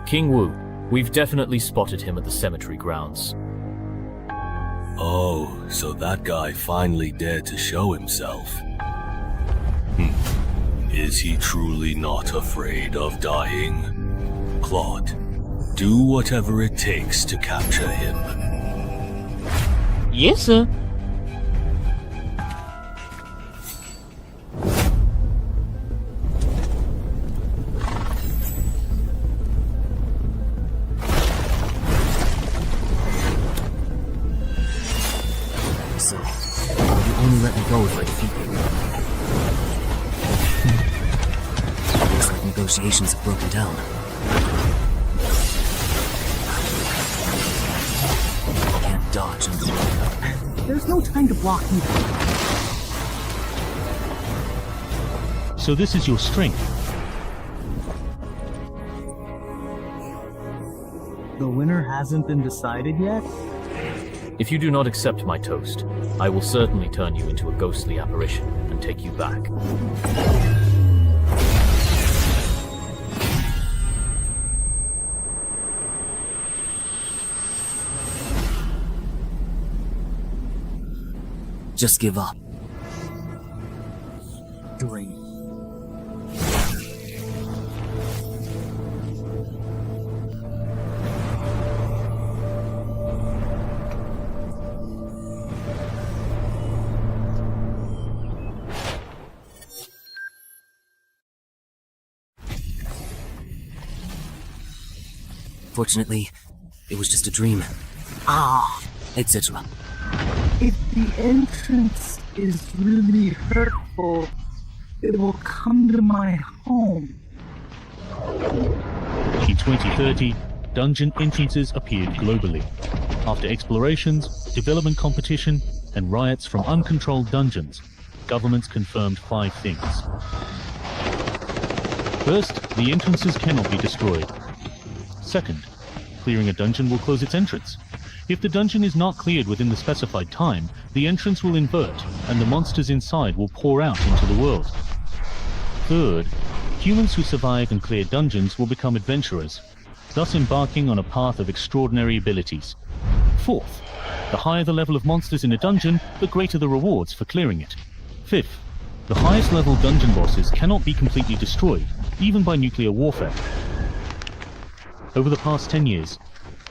King Wu. We've definitely spotted him at the cemetery grounds. Oh, so that guy finally dared to show himself. Is he truly not afraid of dying? Claude, do whatever it takes to capture him. Yes, sir. So, you only let me go if I defeat you. Looks like negotiations have broken down. Can't dodge and... There's no time to block either. So this is your strength. The winner hasn't been decided yet? If you do not accept my toast, I will certainly turn you into a ghostly apparition and take you back. Just give up. Great. Fortunately, it was just a dream, etc. If the entrance is really hurtful, it will come to my home. In 2030, dungeon entrances appeared globally. After explorations, development competition, and riots from uncontrolled dungeons, governments confirmed 5 things. First, the entrances cannot be destroyed. Second, clearing a dungeon will close its entrance. If the dungeon is not cleared within the specified time, the entrance will invert, and the monsters inside will pour out into the world. Third, humans who survive and clear dungeons will become adventurers, thus embarking on a path of extraordinary abilities. Fourth, the higher the level of monsters in a dungeon, the greater the rewards for clearing it. Fifth, the highest level dungeon bosses cannot be completely destroyed, even by nuclear warfare. Over the past 10 years,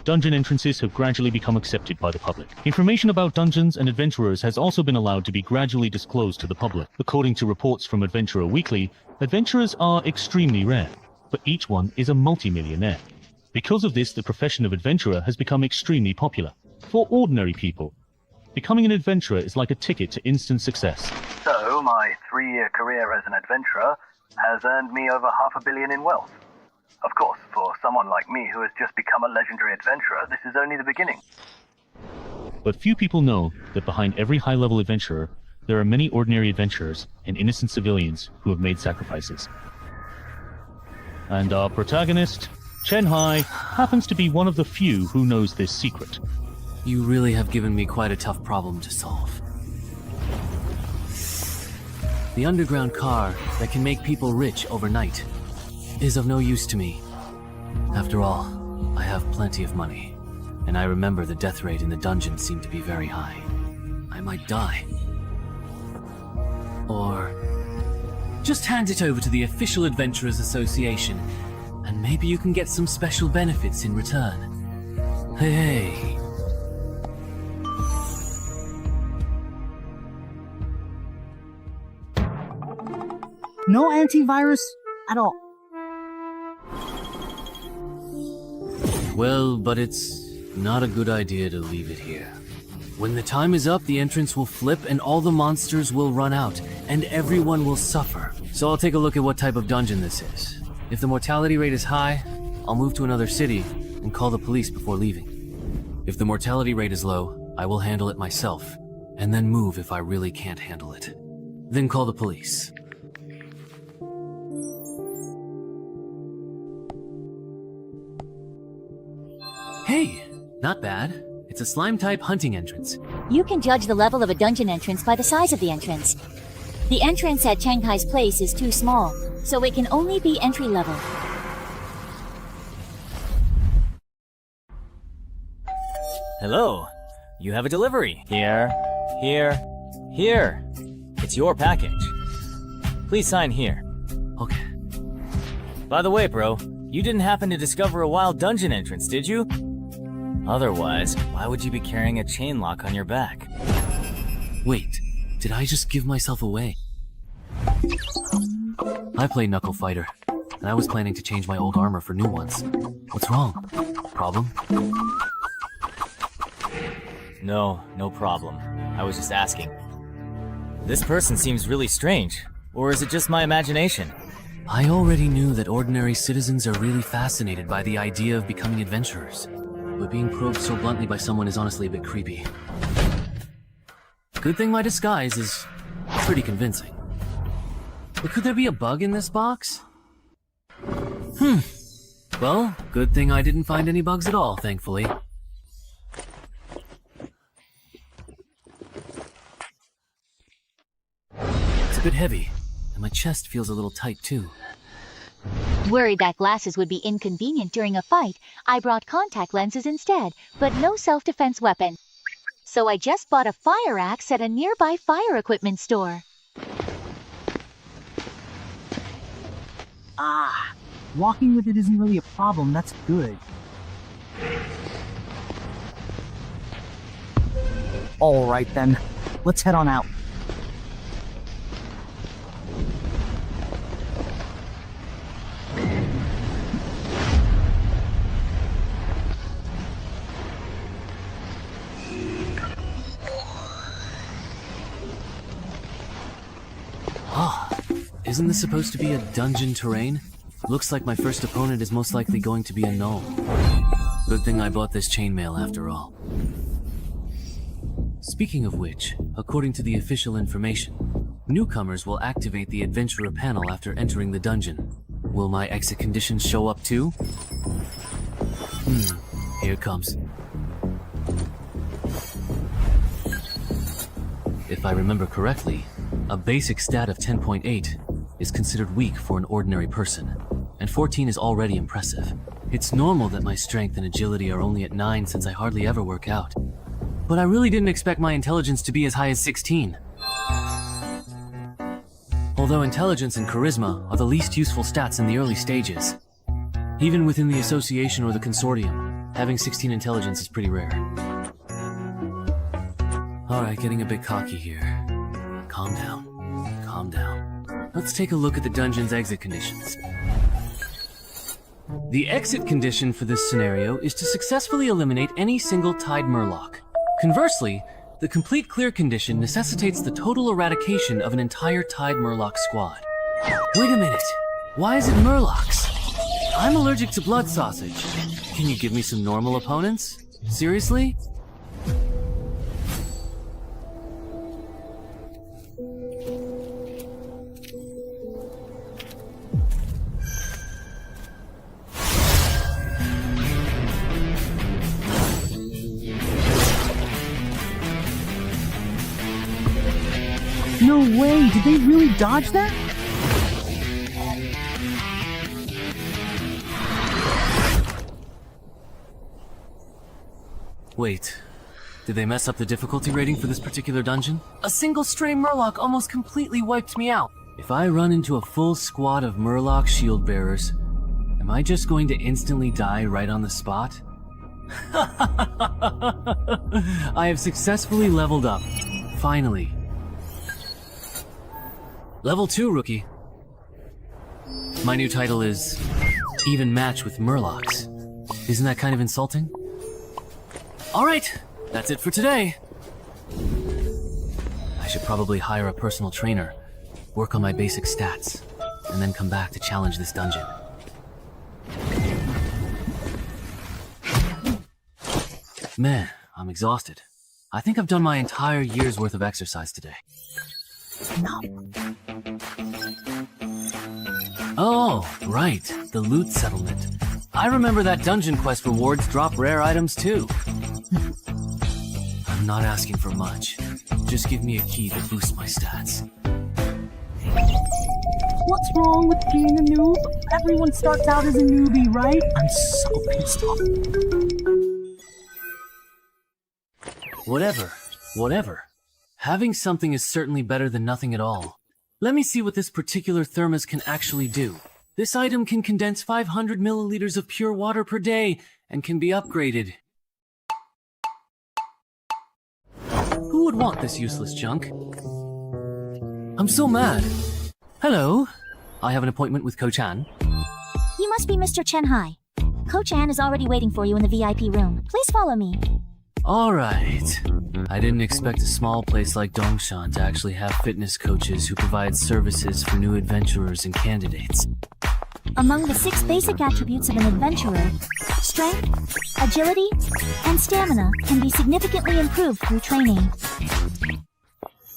dungeon entrances have gradually become accepted by the public. Information about dungeons and adventurers has also been allowed to be gradually disclosed to the public. According to reports from Adventurer Weekly, adventurers are extremely rare, but each one is a multi-millionaire. Because of this, the profession of adventurer has become extremely popular. For ordinary people, becoming an adventurer is like a ticket to instant success. So, my 3-year career as an adventurer has earned me over $500 million in wealth. Of course, for someone like me who has just become a legendary adventurer, this is only the beginning. But few people know that behind every high-level adventurer, there are many ordinary adventurers and innocent civilians who have made sacrifices. And our protagonist, Chen Hai, happens to be one of the few who knows this secret. You really have given me quite a tough problem to solve. The underground car that can make people rich overnight is of no use to me. After all, I have plenty of money, and I remember the death rate in the dungeon seemed to be very high. I might die. Or just hand it over to the official Adventurers Association, and maybe you can get some special benefits in return. Hey. No antivirus at all. Well, but it's not a good idea to leave it here. When the time is up, the entrance will flip and all the monsters will run out, and everyone will suffer. So I'll take a look at what type of dungeon this is. If the mortality rate is high, I'll move to another city and call the police before leaving. If the mortality rate is low, I will handle it myself, and then move if I really can't handle it. Then call the police. Hey, not bad. It's a slime-type hunting entrance. You can judge the level of a dungeon entrance by the size of the entrance. The entrance at Shanghai's place is too small, so it can only be entry level. Hello. You have a delivery. Here. It's your package. Please sign here. Okay. By the way, bro, you didn't happen to discover a wild dungeon entrance, did you? Otherwise, why would you be carrying a chain lock on your back? Wait, did I just give myself away? I play Knuckle Fighter, and I was planning to change my old armor for new ones. What's wrong? Problem? No problem. I was just asking. This person seems really strange, or is it just my imagination? I already knew that ordinary citizens are really fascinated by the idea of becoming adventurers, but being probed so bluntly by someone is honestly a bit creepy. Good thing my disguise is pretty convincing. But could there be a bug in this box? Well, good thing I didn't find any bugs at all, thankfully. It's a bit heavy, and my chest feels a little tight too. Worried that glasses would be inconvenient during a fight, I brought contact lenses instead, but no self-defense weapon. So I just bought a fire axe at a nearby fire equipment store. Ah, walking with it isn't really a problem, that's good. Alright then, let's head on out. Isn't this supposed to be a dungeon terrain? Looks like my first opponent is most likely going to be a gnome. Good thing I bought this chainmail after all. Speaking of which, according to the official information, newcomers will activate the adventurer panel after entering the dungeon. Will my exit conditions show up too? Here it comes. If I remember correctly, a basic stat of 10.8 is considered weak for an ordinary person, and 14 is already impressive. It's normal that my strength and agility are only at 9 since I hardly ever work out. But I really didn't expect my intelligence to be as high as 16. Although intelligence and charisma are the least useful stats in the early stages. Even within the association or the consortium, having 16 intelligence is pretty rare. Alright, getting a bit cocky here. Calm down. Let's take a look at the dungeon's exit conditions. The exit condition for this scenario is to successfully eliminate any single tied murloc. Conversely, the complete clear condition necessitates the total eradication of an entire tied murloc squad. Wait a minute, why is it murlocs? I'm allergic to blood sausage. Can you give me some normal opponents? Seriously? No way, did they really dodge that? Wait, did they mess up the difficulty rating for this particular dungeon? A single stray murloc almost completely wiped me out. If I run into a full squad of murloc shield bearers, am I just going to instantly die right on the spot? I have successfully leveled up. Finally. Level 2, rookie. My new title is Even Match with Murlocs. Isn't that kind of insulting? Alright, that's it for today. I should probably hire a personal trainer, work on my basic stats, and then come back to challenge this dungeon. Man, I'm exhausted. I think I've done my entire year's worth of exercise today. No. Oh, right, the loot settlement. I remember that dungeon quest rewards drop rare items too. I'm not asking for much. Just give me a key to boost my stats. What's wrong with being a noob? Everyone starts out as a newbie, right? I'm so pissed off. Whatever. Having something is certainly better than nothing at all. Let me see what this particular thermos can actually do. This item can condense 500 milliliters of pure water per day and can be upgraded. Who would want this useless junk? I'm so mad. Hello. I have an appointment with Coach Ann. You must be Mr. Chen Hai. Coach Ann is already waiting for you in the VIP room. Please follow me. Alright. I didn't expect a small place like Dongshan to actually have fitness coaches who provide services for new adventurers and candidates. Among the 6 basic attributes of an adventurer, strength, agility, and stamina can be significantly improved through training.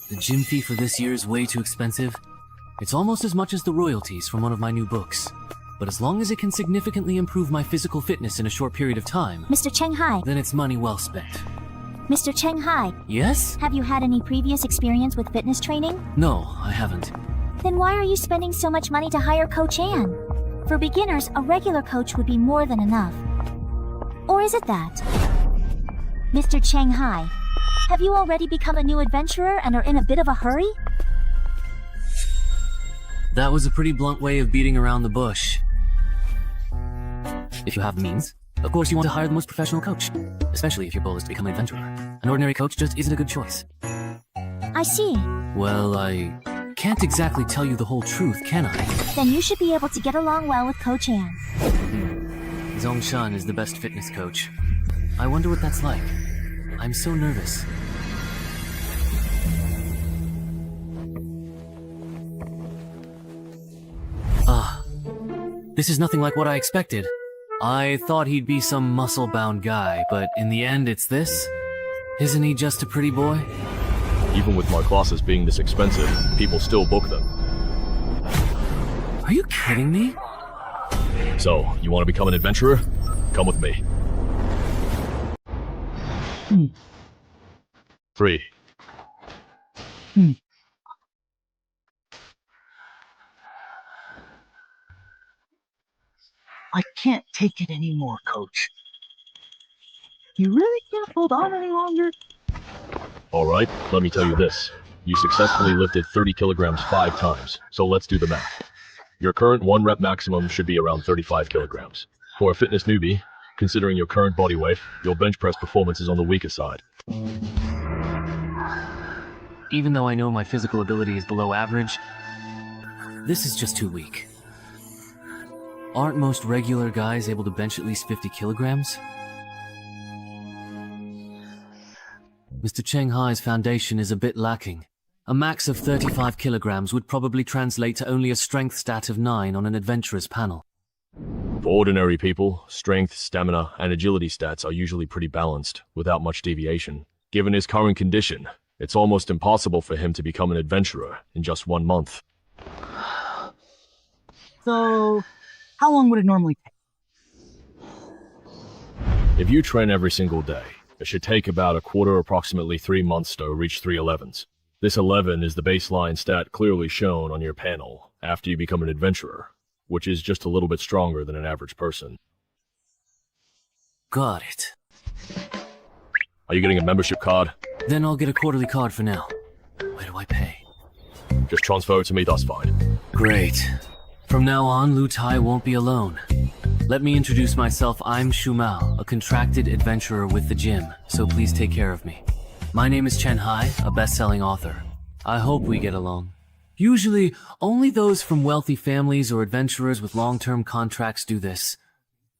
The gym fee for this year is way too expensive. It's almost as much as the royalties from one of my new books. But as long as it can significantly improve my physical fitness in a short period of time, Mr. Cheng Hai. then it's money well spent. Mr. Cheng Hai, Yes? have you had any previous experience with fitness training? No, I haven't. Then why are you spending so much money to hire Coach Ann? For beginners, a regular coach would be more than enough. Or is it that? Mr. Cheng Hai, have you already become a new adventurer and are in a bit of a hurry? That was a pretty blunt way of beating around the bush. If you have the means, of course you want to hire the most professional coach, especially if your goal is to become an adventurer. An ordinary coach just isn't a good choice. I see. Well, I can't exactly tell you the whole truth, can I? Then you should be able to get along well with Coach Ann. Zongshan is the best fitness coach. I wonder what that's like. I'm so nervous. This is nothing like what I expected. I thought he'd be some muscle-bound guy, but in the end it's this? Isn't he just a pretty boy? Even with my classes being this expensive, people still book them. Are you kidding me? So, you want to become an adventurer? Come with me. 3. I can't take it anymore, Coach. You really can't hold on any longer? Alright, let me tell you this. You successfully lifted 30 kilograms 5 times, so let's do the math. Your current 1 rep maximum should be around 35 kilograms. For a fitness newbie, considering your current body weight, your bench press performance is on the weaker side. Even though I know my physical ability is below average, this is just too weak. Aren't most regular guys able to bench at least 50 kilograms? Mr. Cheng Hai's foundation is a bit lacking. A max of 35 kilograms would probably translate to only a strength stat of 9 on an adventurer's panel. For ordinary people, strength, stamina, and agility stats are usually pretty balanced, without much deviation. Given his current condition, it's almost impossible for him to become an adventurer in just 1 month. So, how long would it normally take? If you train every single day, it should take about approximately 3 months to reach 3 11s. This 11 is the baseline stat clearly shown on your panel after you become an adventurer, which is just a little bit stronger than an average person. Got it. Are you getting a membership card? Then I'll get a quarterly card for now. Where do I pay? Just transfer it to me, that's fine. Great. From now on, Lu Tai won't be alone. Let me introduce myself. I'm Shu Mao, a contracted adventurer with the gym, so please take care of me. My name is Chen Hai, a best-selling author. I hope we get along. Usually, only those from wealthy families or adventurers with long-term contracts do this.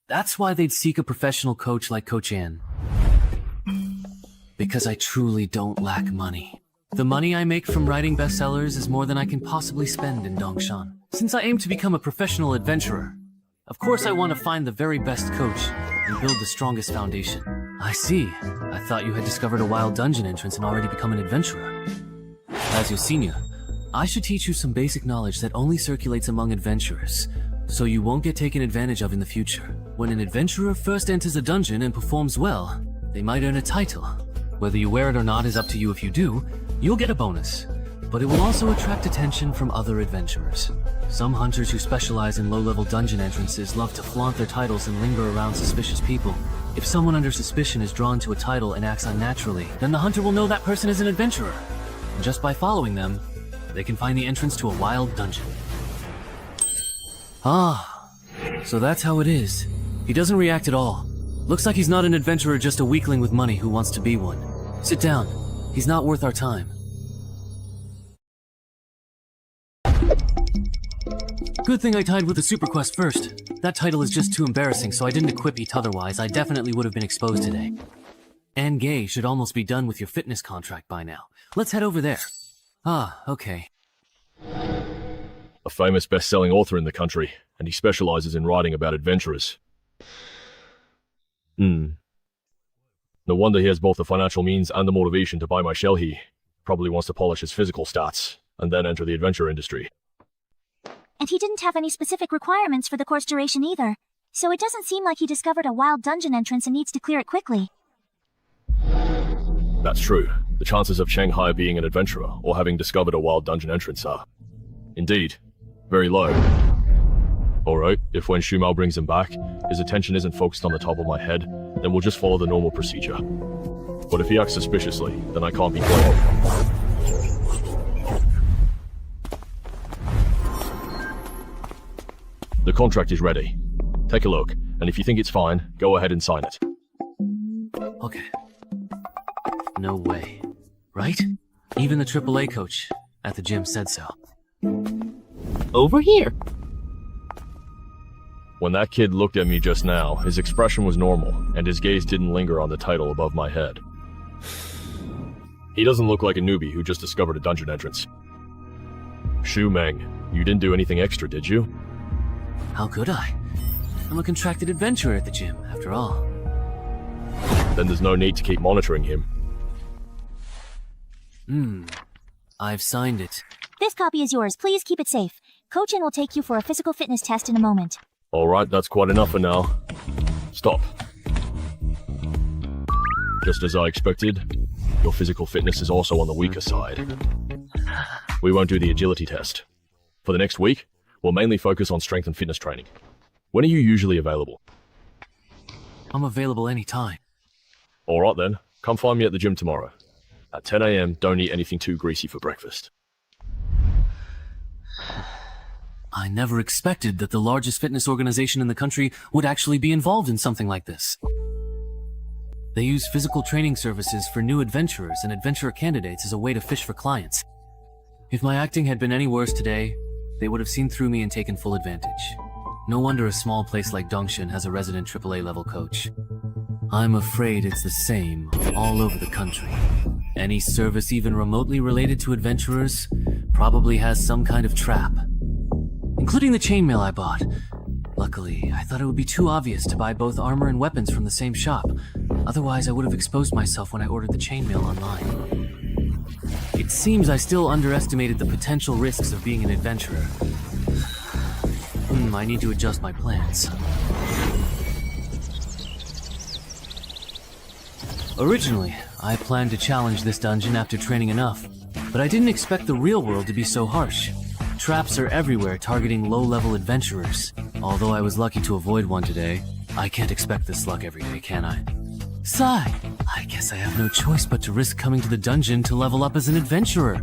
That's why they'd seek a professional coach like Coach Ann. Because I truly don't lack money. The money I make from writing bestsellers is more than I can possibly spend in Dongshan. Since I aim to become a professional adventurer, of course I want to find the very best coach and build the strongest foundation. I see. I thought you had discovered a wild dungeon entrance and already become an adventurer. As your senior, I should teach you some basic knowledge that only circulates among adventurers, so you won't get taken advantage of in the future. When an adventurer first enters a dungeon and performs well, they might earn a title. Whether you wear it or not is up to you. If you do, you'll get a bonus, but it will also attract attention from other adventurers. Some hunters who specialize in low-level dungeon entrances love to flaunt their titles and linger around suspicious people. If someone under suspicion is drawn to a title and acts unnaturally, then the hunter will know that person is an adventurer. And just by following them, they can find the entrance to a wild dungeon. Ah, so that's how it is. He doesn't react at all. Looks like he's not an adventurer, just a weakling with money who wants to be one. Sit down. He's not worth our time. Good thing I tied with the super quest first. That title is just too embarrassing, so I didn't equip it, otherwise I definitely would have been exposed today. And Gay should almost be done with your fitness contract by now. Let's head over there. Ah, okay. A famous best-selling author in the country, and he specializes in writing about adventurers. No wonder he has both the financial means and the motivation to buy my shell. He probably wants to polish his physical stats, and then enter the adventure industry. And he didn't have any specific requirements for the course duration either, so it doesn't seem like he discovered a wild dungeon entrance and needs to clear it quickly. That's true. The chances of Cheng Hai being an adventurer or having discovered a wild dungeon entrance are, indeed, very low. Alright, if when Shumao brings him back, his attention isn't focused on the top of my head, then we'll just follow the normal procedure. But if he acts suspiciously, then I can't be playing. The contract is ready. Take a look, and if you think it's fine, go ahead and sign it. Okay. No way. Right? Even the AAA coach at the gym said so. Over here. When that kid looked at me just now, his expression was normal, and his gaze didn't linger on the title above my head. He doesn't look like a newbie who just discovered a dungeon entrance. Shu Meng, you didn't do anything extra, did you? How could I? I'm a contracted adventurer at the gym, after all. Then there's no need to keep monitoring him. I've signed it. This copy is yours. Please keep it safe. Coach N will take you for a physical fitness test in a moment. Alright, that's quite enough for now. Stop. Just as I expected, your physical fitness is also on the weaker side. We won't do the agility test. For the next week, we'll mainly focus on strength and fitness training. When are you usually available? I'm available anytime. Alright then, come find me at the gym tomorrow. At 10 AM, don't eat anything too greasy for breakfast. I never expected that the largest fitness organization in the country would actually be involved in something like this. They use physical training services for new adventurers and adventurer candidates as a way to fish for clients. If my acting had been any worse today, they would have seen through me and taken full advantage. No wonder a small place like Dongshin has a resident AAA level coach. I'm afraid it's the same all over the country. Any service even remotely related to adventurers probably has some kind of trap. Including the chainmail I bought. Luckily, I thought it would be too obvious to buy both armor and weapons from the same shop. Otherwise, I would have exposed myself when I ordered the chainmail online. It seems I still underestimated the potential risks of being an adventurer. I need to adjust my plans. Originally, I planned to challenge this dungeon after training enough, but I didn't expect the real world to be so harsh. Traps are everywhere targeting low-level adventurers. Although I was lucky to avoid one today, I can't expect this luck every day, can I? Sigh, I guess I have no choice but to risk coming to the dungeon to level up as an adventurer.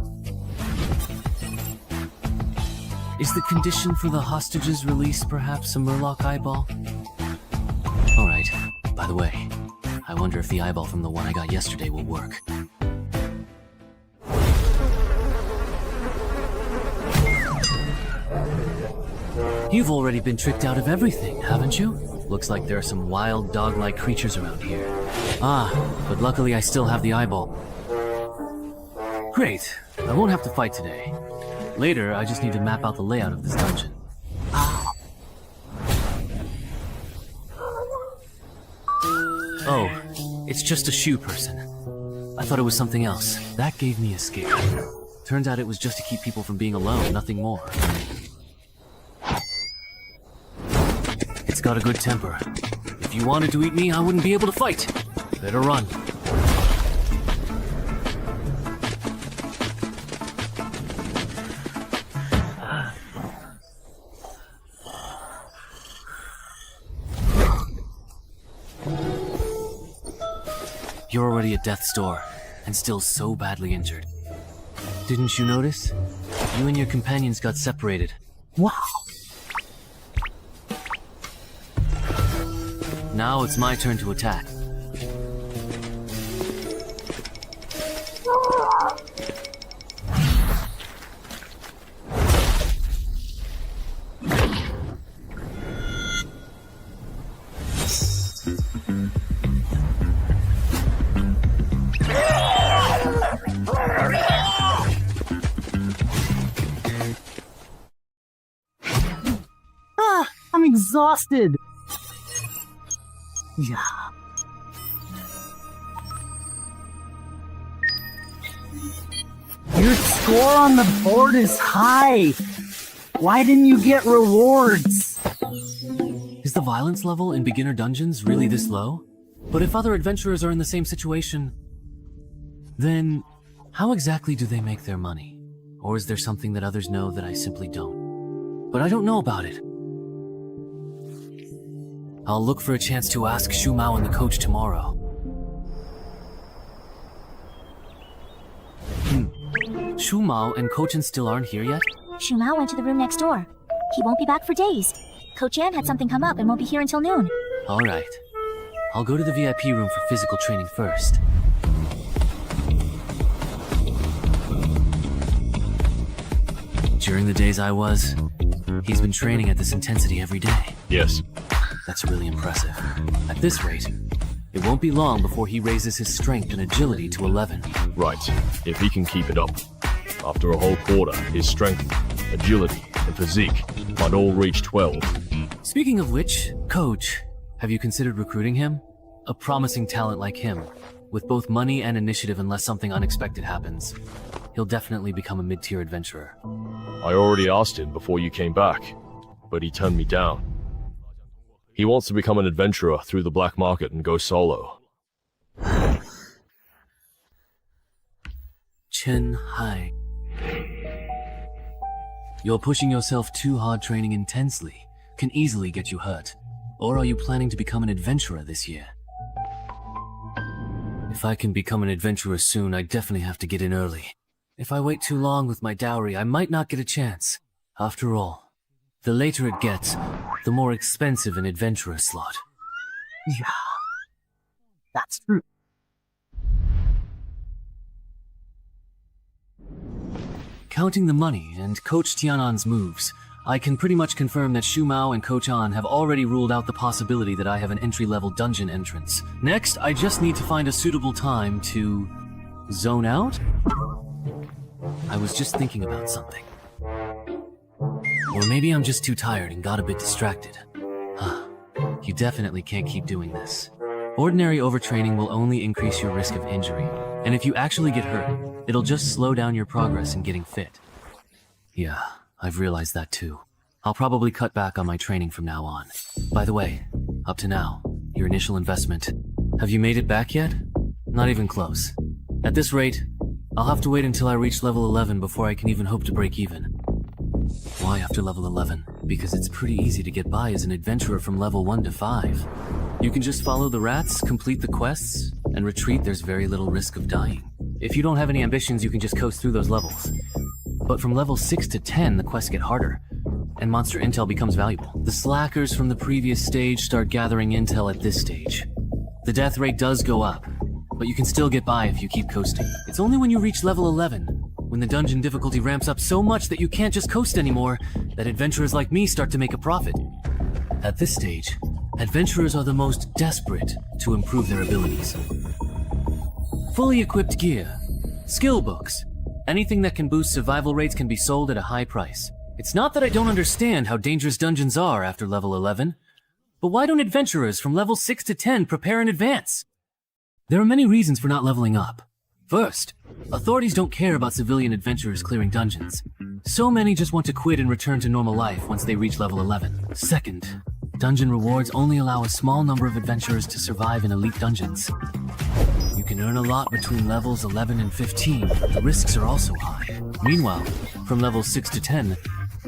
Is the condition for the hostage's release perhaps a murloc eyeball? Alright, by the way, I wonder if the eyeball from the one I got yesterday will work. You've already been tricked out of everything, haven't you? Looks like there are some wild dog-like creatures around here. Ah, but luckily I still have the eyeball. Great, I won't have to fight today. Later, I just need to map out the layout of this dungeon. Oh, it's just a shoe person. I thought it was something else. That gave me a scare. Turns out it was just to keep people from being alone, nothing more. It's got a good temper. If you wanted to eat me, I wouldn't be able to fight. Better run. You're already at death's door, and still so badly injured. Didn't you notice? You and your companions got separated. Wow. Now it's my turn to attack. I'm exhausted. Yeah. Your score on the board is high. Why didn't you get rewards? Is the violence level in beginner dungeons really this low? But if other adventurers are in the same situation, then how exactly do they make their money? Or is there something that others know that I simply don't? But I don't know about it. I'll look for a chance to ask Shu Mao and the coach tomorrow. Shu Mao and Coach An still aren't here yet? Shu Mao went to the room next door. He won't be back for days. Coach An had something come up and won't be here until noon. Alright. I'll go to the VIP room for physical training first. During the days he's been training at this intensity every day. Yes. That's really impressive. At this rate, it won't be long before he raises his strength and agility to 11. Right. If he can keep it up. After a whole quarter, his strength, agility, and physique might all reach 12. Speaking of which, Coach, have you considered recruiting him? A promising talent like him, with both money and initiative unless something unexpected happens, he'll definitely become a mid-tier adventurer. I already asked him before you came back, but he turned me down. He wants to become an adventurer through the black market and go solo. Chen Hai. You're pushing yourself too hard. Training intensely can easily get you hurt. Or are you planning to become an adventurer this year? If I can become an adventurer soon, I definitely have to get in early. If I wait too long with my dowry, I might not get a chance. After all, the later it gets, the more expensive an adventurer slot. Yeah. That's true. Counting the money and Coach Tianan's moves, I can pretty much confirm that Shu Mao and Coach An have already ruled out the possibility that I have an entry-level dungeon entrance. Next, I just need to find a suitable time to zone out? I was just thinking about something. Or maybe I'm just too tired and got a bit distracted. You definitely can't keep doing this. Ordinary overtraining will only increase your risk of injury, and if you actually get hurt, it'll just slow down your progress in getting fit. Yeah, I've realized that too. I'll probably cut back on my training from now on. By the way, up to now, your initial investment, have you made it back yet? Not even close. At this rate, I'll have to wait until I reach level 11 before I can even hope to break even. Why after level 11? Because it's pretty easy to get by as an adventurer from level 1 to 5. You can just follow the rats, complete the quests, and retreat. There's very little risk of dying. If you don't have any ambitions, you can just coast through those levels. But from level 6 to 10, the quests get harder, and monster intel becomes valuable. The slackers from the previous stage start gathering intel at this stage. The death rate does go up, but you can still get by if you keep coasting. It's only when you reach level 11, when the dungeon difficulty ramps up so much that you can't just coast anymore, that adventurers like me start to make a profit. At this stage, adventurers are the most desperate to improve their abilities. Fully equipped gear, skill books, anything that can boost survival rates can be sold at a high price. It's not that I don't understand how dangerous dungeons are after level 11, but why don't adventurers from level 6 to 10 prepare in advance? There are many reasons for not leveling up. First, authorities don't care about civilian adventurers clearing dungeons. So many just want to quit and return to normal life once they reach level 11. Second, dungeon rewards only allow a small number of adventurers to survive in elite dungeons. You can earn a lot between levels 11 and 15, but the risks are also high. Meanwhile, from levels 6 to 10,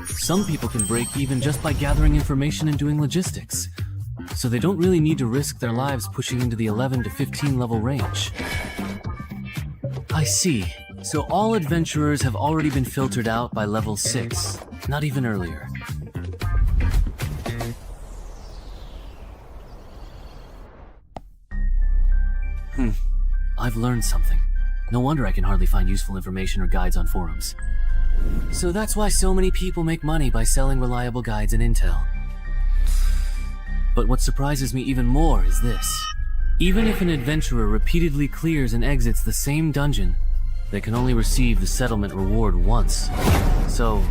some people can break even just by gathering information and doing logistics. so they don't really need to risk their lives pushing into the 11 to 15 level range. I see. So all adventurers have already been filtered out by level 6, not even earlier. I've learned something. No wonder I can hardly find useful information or guides on forums. So that's why so many people make money by selling reliable guides and intel. But what surprises me even more is this. Even if an adventurer repeatedly clears and exits the same dungeon, they can only receive the settlement reward once. So,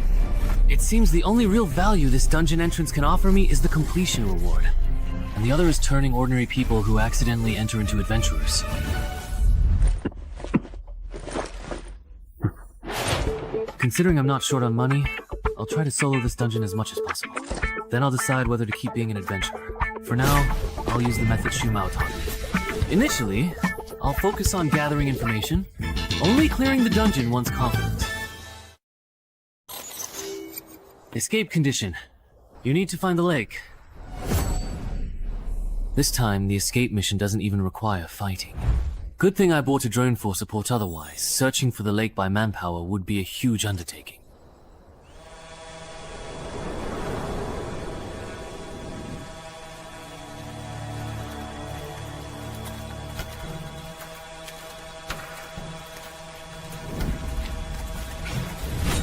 it seems the only real value this dungeon entrance can offer me is the completion reward. And the other is turning ordinary people who accidentally enter into adventurers. Considering I'm not short on money, I'll try to solo this dungeon as much as possible. Then I'll decide whether to keep being an adventurer. For now, I'll use the method Shumao taught me. Initially, I'll focus on gathering information, only clearing the dungeon once confident. Escape condition. You need to find the lake. This time, the escape mission doesn't even require fighting. Good thing I bought a drone for support otherwise. Searching for the lake by manpower would be a huge undertaking.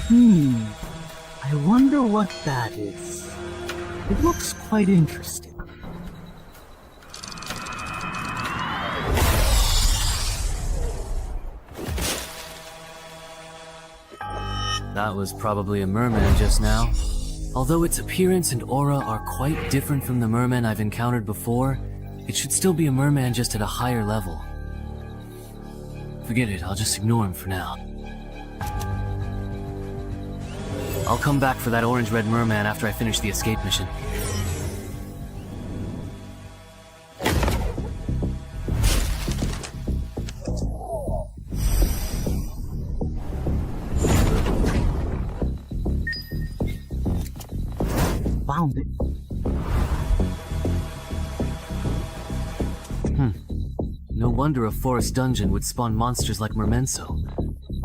I wonder what that is. It looks quite interesting. That was probably a merman just now. Although its appearance and aura are quite different from the mermen I've encountered before, it should still be a merman just at a higher level. Forget it, I'll just ignore him for now. I'll come back for that orange-red merman after I finish the escape mission. Found it. No wonder a forest dungeon would spawn monsters like mermenso.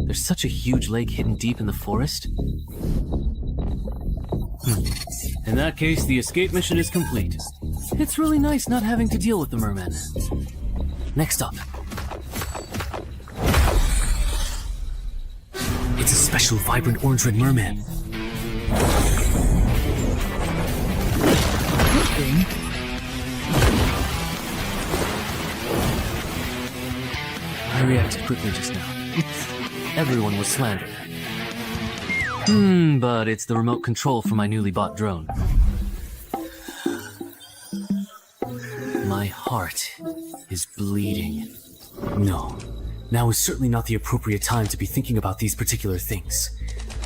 There's such a huge lake hidden deep in the forest. In that case, the escape mission is complete. It's really nice not having to deal with the mermen. Next up. It's a special vibrant orange-red merman. I reacted quickly just now. Everyone was slandered. But it's the remote control for my newly bought drone. My heart is bleeding. No, now is certainly not the appropriate time to be thinking about these particular things.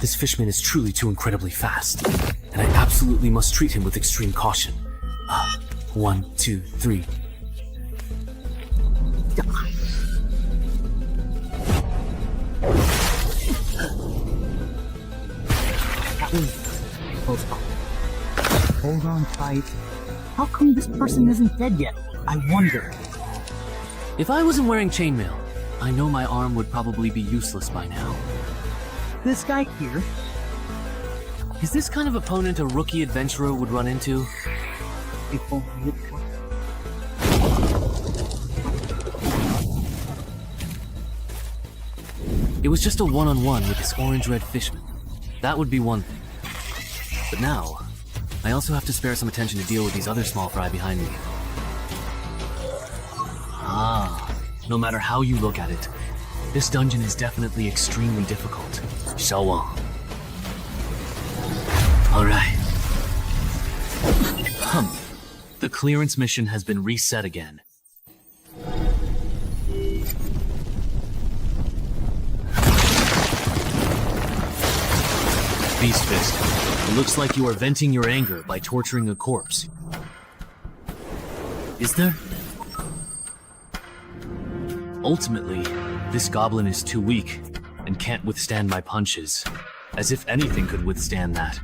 This fishman is truly too incredibly fast, and I absolutely must treat him with extreme caution. 1, 2, 3. Hold on tight. How come this person isn't dead yet? I wonder. If I wasn't wearing chainmail, I know my arm would probably be useless by now. This guy here. Is this kind of opponent a rookie adventurer would run into? If only it were. It was just a one-on-one with this orange-red fishman. That would be one thing. But now, I also have to spare some attention to deal with these other small fry behind me. No matter how you look at it, this dungeon is definitely extremely difficult. Xiaowang. Alright. The clearance mission has been reset again. Beast Fist, it looks like you are venting your anger by torturing a corpse. Is there? Ultimately, this goblin is too weak and can't withstand my punches. As if anything could withstand that.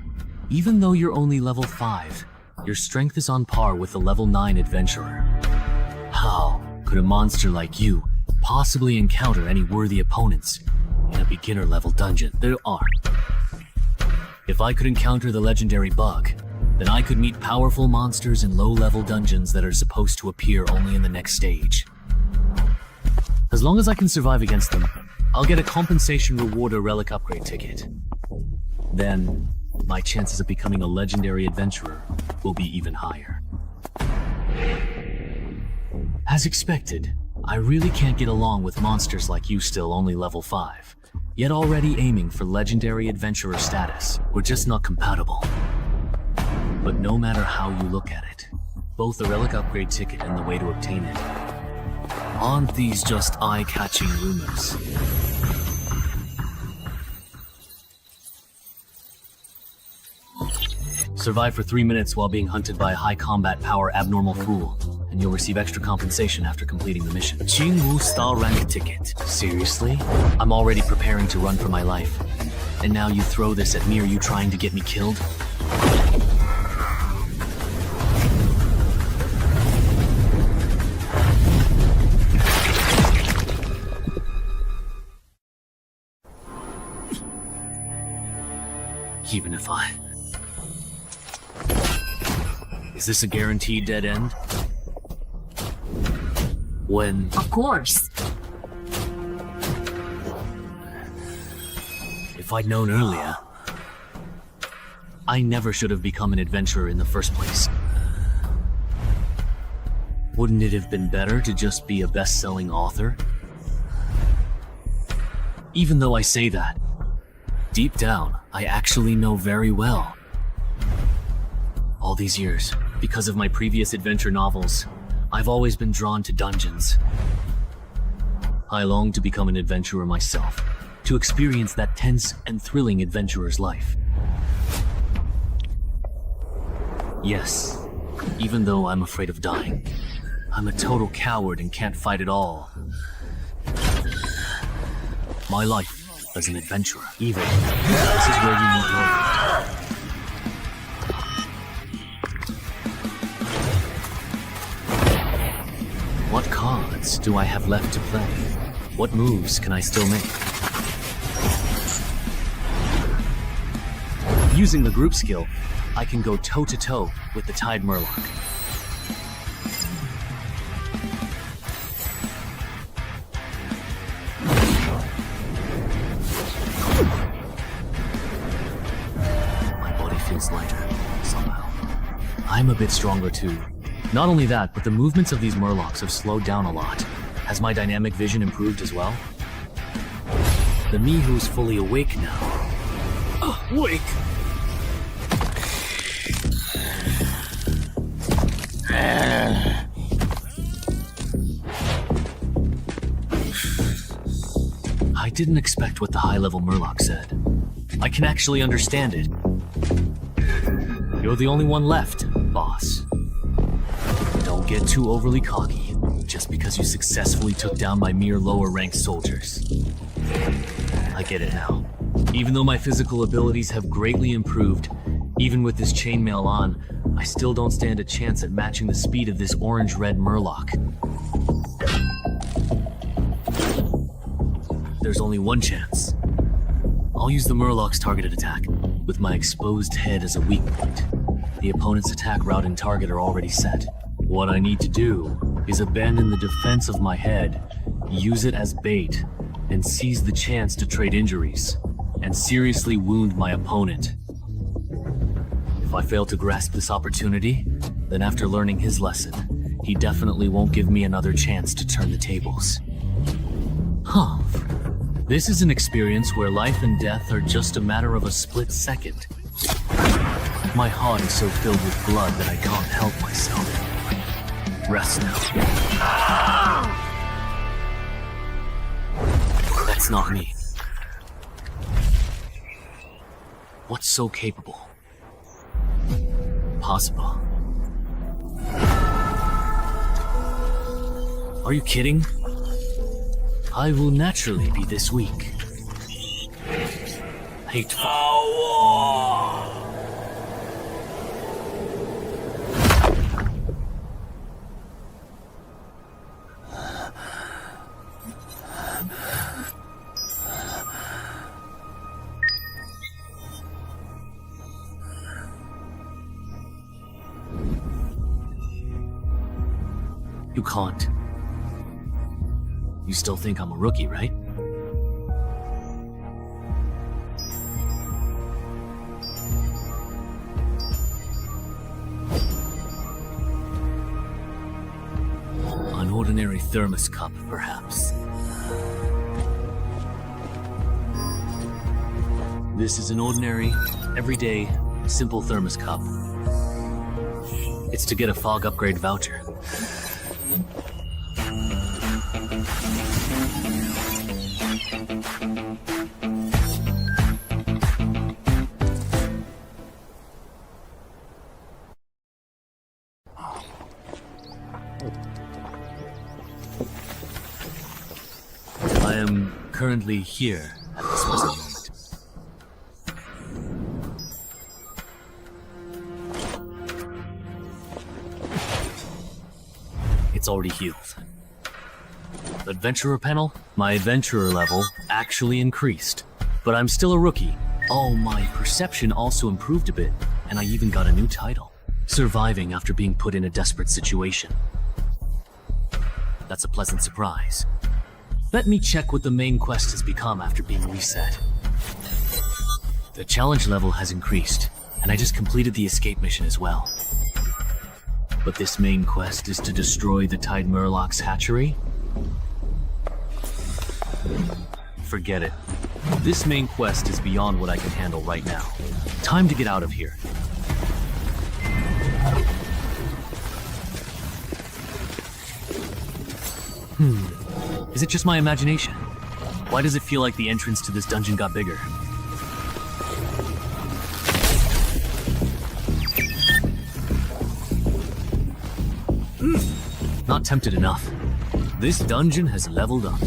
Even though you're only level 5, Your strength is on par with a level 9 adventurer. How could a monster like you possibly encounter any worthy opponents in a beginner level dungeon? There are. If I could encounter the legendary bug, then I could meet powerful monsters in low-level dungeons that are supposed to appear only in the next stage. As long as I can survive against them, I'll get a compensation reward or relic upgrade ticket. Then, my chances of becoming a legendary adventurer will be even higher. As expected, I really can't get along with monsters like you still only level 5, yet already aiming for legendary adventurer status. We're just not compatible. But no matter how you look at it, both the relic upgrade ticket and the way to obtain it, aren't these just eye-catching rumors? Survive for 3 minutes while being hunted by a high combat power abnormal fool, and you'll receive extra compensation after completing the mission. Qingwu Star Rank ticket. Seriously? I'm already preparing to run for my life. And now you throw this at me? Are you trying to get me killed? Even if I... Is this a guaranteed dead end? When... Of course. If I'd known earlier, I never should have become an adventurer in the first place. Wouldn't it have been better to just be a best-selling author? Even though I say that, deep down, I actually know very well. All these years, because of my previous adventure novels, I've always been drawn to dungeons. I long to become an adventurer myself, to experience that tense and thrilling adventurer's life. Yes, even though I'm afraid of dying, I'm a total coward and can't fight at all. My life as an adventurer, even. This is where you need help. What cards do I have left to play? What moves can I still make? Using the group skill, I can go toe-to-toe with the Tide Murloc. Lighter, somehow. I'm a bit stronger too. Not only that, but the movements of these murlocs have slowed down a lot. Has my dynamic vision improved as well? The me who's fully awake now. Awake! I didn't expect what the high-level murloc said. I can actually understand it. You're the only one left, boss. Don't get too overly cocky, just because you successfully took down my mere lower-ranked soldiers. I get it now. Even though my physical abilities have greatly improved, even with this chainmail on, I still don't stand a chance at matching the speed of this orange-red murloc. There's only one chance. I'll use the murloc's targeted attack, with my exposed head as a weak point. The opponent's attack route and target are already set. What I need to do is abandon the defense of my head, use it as bait, and seize the chance to trade injuries, and seriously wound my opponent. If I fail to grasp this opportunity, then after learning his lesson, he definitely won't give me another chance to turn the tables. Huh. This is an experience where life and death are just a matter of a split second. My heart is so filled with blood that I can't help myself. Rest now. That's not me. What's so capable? Possible. Are you kidding? I will naturally be this weak. Hateful. You can't. You still think I'm a rookie, right? An ordinary thermos cup, perhaps. This is an ordinary, everyday, simple thermos cup. It's to get a fog upgrade voucher. I am currently here at this present moment. It's already healed. Adventurer panel? My adventurer level actually increased. But I'm still a rookie. Oh, my perception also improved a bit, and I even got a new title. Surviving after being put in a desperate situation. That's a pleasant surprise. Let me check what the main quest has become after being reset. The challenge level has increased, and I just completed the escape mission as well. But this main quest is to destroy the Tide Murloc's hatchery? Forget it. This main quest is beyond what I can handle right now. Time to get out of here. Is it just my imagination? Why does it feel like the entrance to this dungeon got bigger? Not tempted enough. This dungeon has leveled up.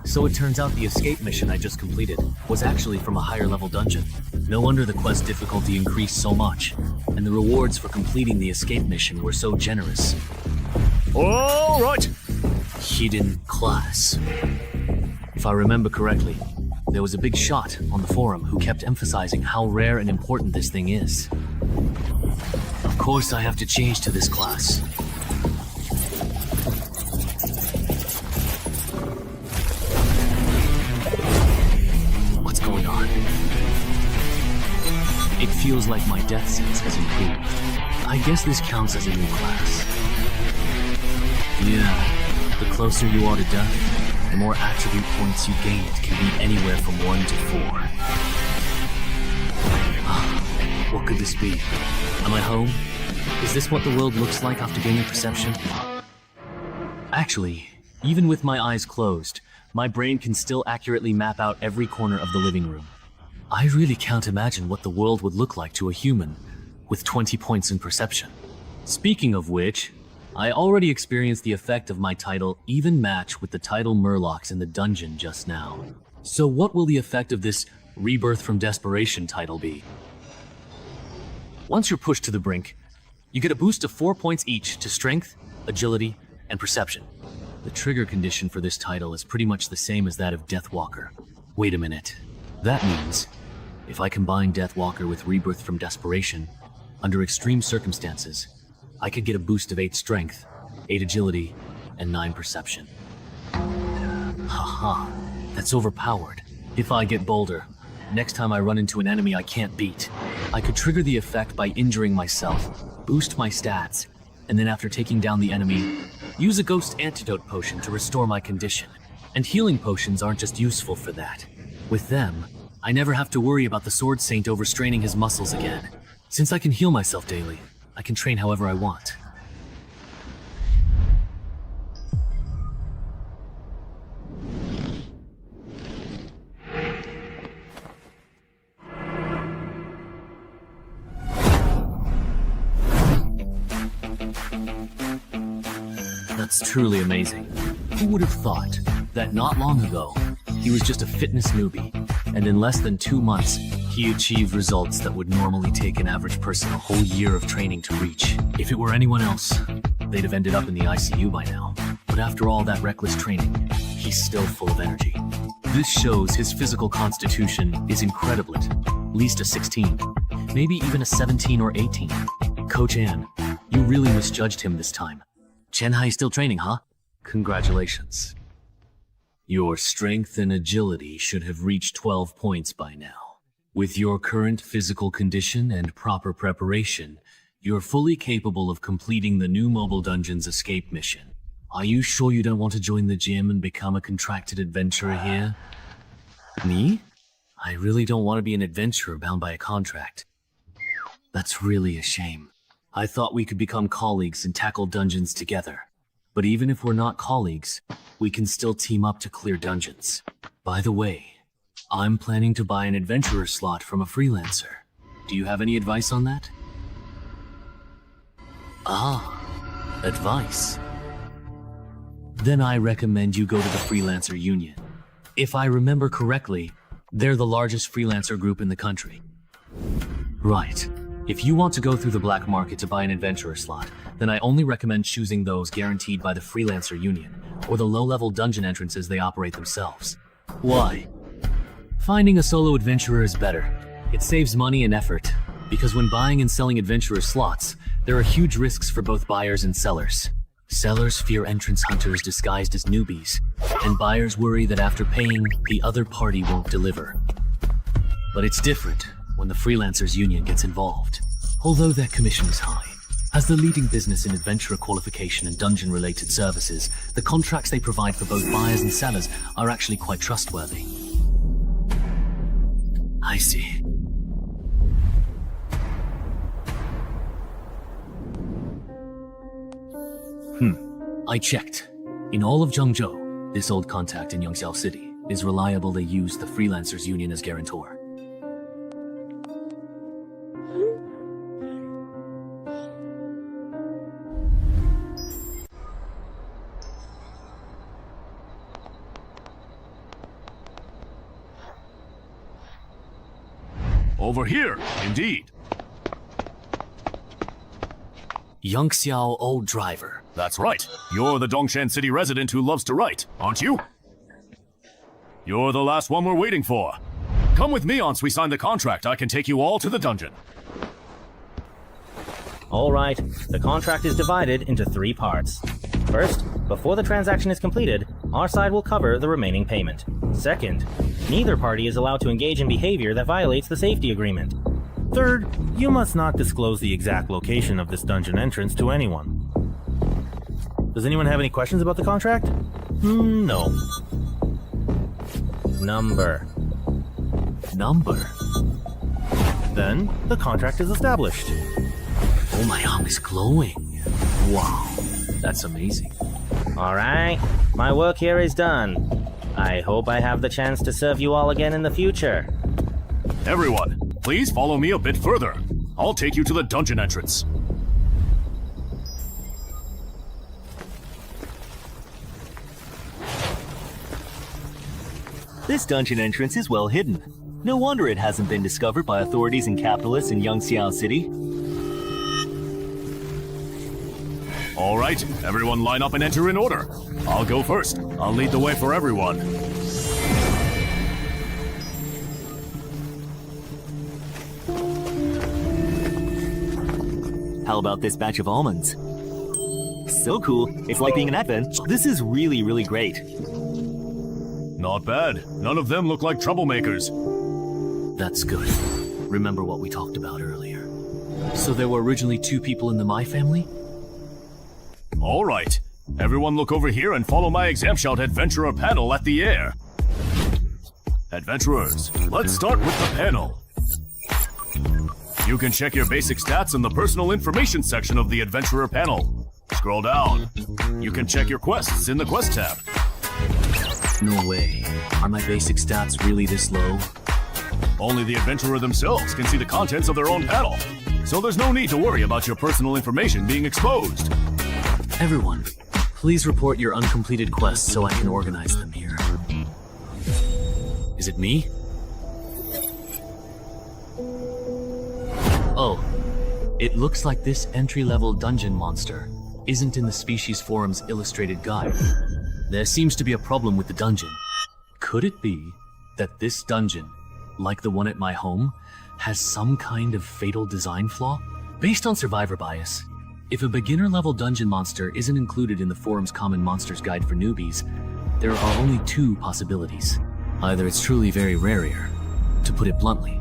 So it turns out the escape mission I just completed was actually from a higher level dungeon. No wonder the quest difficulty increased so much, and the rewards for completing the escape mission were so generous. All right! Hidden class. If I remember correctly, there was a big shot on the forum who kept emphasizing how rare and important this thing is. Of course I have to change to this class. What's going on? It feels like my death sense has improved. I guess this counts as a new class. Yeah. The closer you are to death, the more attribute points you gain. It can be anywhere from 1 to 4. What could this be? Am I home? Is this what the world looks like after gaining perception? Actually, even with my eyes closed, my brain can still accurately map out every corner of the living room. I really can't imagine what the world would look like to a human with 20 points in perception. Speaking of which, I already experienced the effect of my title even match with the title Murlocs in the dungeon just now. So what will the effect of this Rebirth from Desperation title be? Once you're pushed to the brink, you get a boost of 4 points each to Strength, Agility, and Perception. The trigger condition for this title is pretty much the same as that of Death Walker. Wait a minute. That means, if I combine Death Walker with Rebirth from Desperation, under extreme circumstances, I could get a boost of 8 Strength, 8 Agility, and 9 Perception. Haha, that's overpowered. If I get bolder, next time I run into an enemy I can't beat, I could trigger the effect by injuring myself, boost my stats, and then after taking down the enemy, use a Ghost Antidote Potion to restore my condition. And healing potions aren't just useful for that. With them, I never have to worry about the Sword Saint overstraining his muscles again. Since I can heal myself daily, I can train however I want. That's truly amazing. Who would have thought that not long ago, he was just a fitness newbie, and in less than 2 months, he achieved results that would normally take an average person a whole year of training to reach. If it were anyone else, they'd have ended up in the ICU by now. But after all that reckless training, he's still full of energy. This shows his physical constitution is incredible, at least a 16, maybe even a 17 or 18. Coach Ann, you really misjudged him this time. Chen-Hai still training, huh? Congratulations. Your strength and agility should have reached 12 points by now. With your current physical condition and proper preparation, you're fully capable of completing the new Mobile Dungeons escape mission. Are you sure you don't want to join the gym and become a contracted adventurer here? Me? I really don't want to be an adventurer bound by a contract. That's really a shame. I thought we could become colleagues and tackle dungeons together. But even if we're not colleagues, we can still team up to clear dungeons. By the way, I'm planning to buy an adventurer slot from a freelancer. Do you have any advice on that? Ah, advice. Then I recommend you go to the Freelancer Union. If I remember correctly, they're the largest freelancer group in the country. Right. If you want to go through the black market to buy an adventurer slot, then I only recommend choosing those guaranteed by the Freelancer Union, or the low-level dungeon entrances they operate themselves. Why? Finding a solo adventurer is better. It saves money and effort, because when buying and selling adventurer slots, there are huge risks for both buyers and sellers. Sellers fear entrance hunters disguised as newbies, and buyers worry that after paying, the other party won't deliver. But it's different when the Freelancers Union gets involved, although their commission is high. As the leading business in adventurer qualification and dungeon-related services, the contracts they provide for both buyers and sellers are actually quite trustworthy. I see. I checked. In all of Zhengzhou, this old contact in Yangxiao City is reliable. They use the Freelancers Union as guarantor. Over here, indeed. Yangxiao Old Driver. That's right. You're the Dongshan City resident who loves to write, aren't you? You're the last one we're waiting for. Come with me once we sign the contract. I can take you all to the dungeon. All right, the contract is divided into 3 parts. First, before the transaction is completed, our side will cover the remaining payment. Second, neither party is allowed to engage in behavior that violates the safety agreement. Third, you must not disclose the exact location of this dungeon entrance to anyone. Does anyone have any questions about the contract? No. Number. Then, the contract is established. Oh, my arm is glowing. Wow, that's amazing. Alright, my work here is done. I hope I have the chance to serve you all again in the future. Everyone, please follow me a bit further. I'll take you to the dungeon entrance. This dungeon entrance is well hidden. No wonder it hasn't been discovered by authorities and capitalists in Yangxiao City. All right, everyone line up and enter in order. I'll go first. I'll lead the way for everyone. How about this batch of almonds? So cool. It's like being an advent. This is really, really great. Not bad. None of them look like troublemakers. That's good. Remember what we talked about earlier. So there were originally 2 people in the My family? All right. Everyone look over here and follow my exam shout adventurer panel at the air. Adventurers, let's start with the panel. You can check your basic stats in the personal information section of the adventurer panel. Scroll down. You can check your quests in the quest tab. No way. Are my basic stats really this low? Only the adventurer themselves can see the contents of their own panel. So there's no need to worry about your personal information being exposed. Everyone, please report your uncompleted quests so I can organize them here. Is it me? Oh, it looks like this entry-level dungeon monster isn't in the Species Forum's illustrated guide. There seems to be a problem with the dungeon. Could it be that this dungeon, like the one at my home, has some kind of fatal design flaw? Based on survivor bias, If a beginner-level dungeon monster isn't included in the forum's Common Monsters Guide for newbies, there are only two possibilities. Either it's truly very rare. To put it bluntly,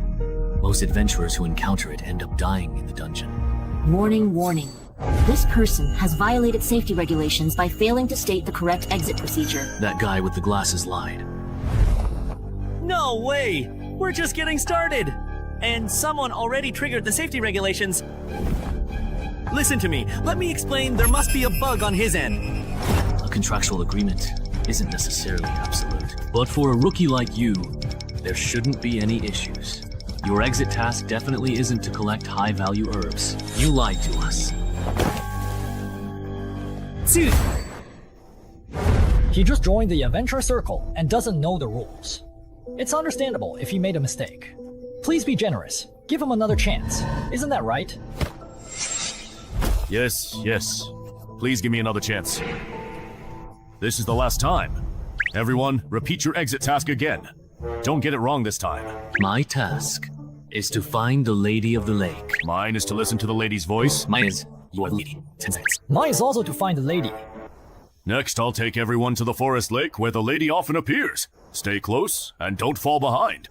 most adventurers who encounter it end up dying in the dungeon. Warning, warning. This person has violated safety regulations by failing to state the correct exit procedure. That guy with the glasses lied. No way! We're just getting started! And someone already triggered the safety regulations. Listen to me. Let me explain. There must be a bug on his end. A contractual agreement isn't necessarily absolute. But for a rookie like you, there shouldn't be any issues. Your exit task definitely isn't to collect high-value herbs. You lied to us. Dude! He just joined the adventure circle and doesn't know the rules. It's understandable if he made a mistake. Please be generous. Give him another chance. Isn't that right? Yes. Please give me another chance. This is the last time. Everyone, repeat your exit task again. Don't get it wrong this time. My task is to find the Lady of the Lake. Mine is to listen to the lady's voice. Mine is, you are the lady. 10 seconds. Mine is also to find the lady. Next, I'll take everyone to the forest lake where the lady often appears. Stay close and don't fall behind.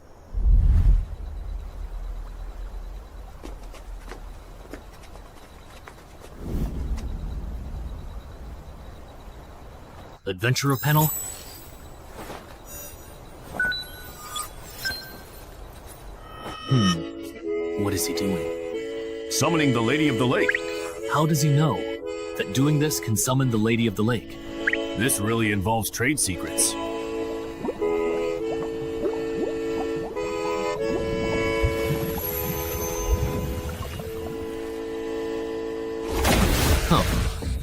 Adventurer panel? What is he doing? Summoning the Lady of the Lake. How does he know that doing this can summon the Lady of the Lake? This really involves trade secrets.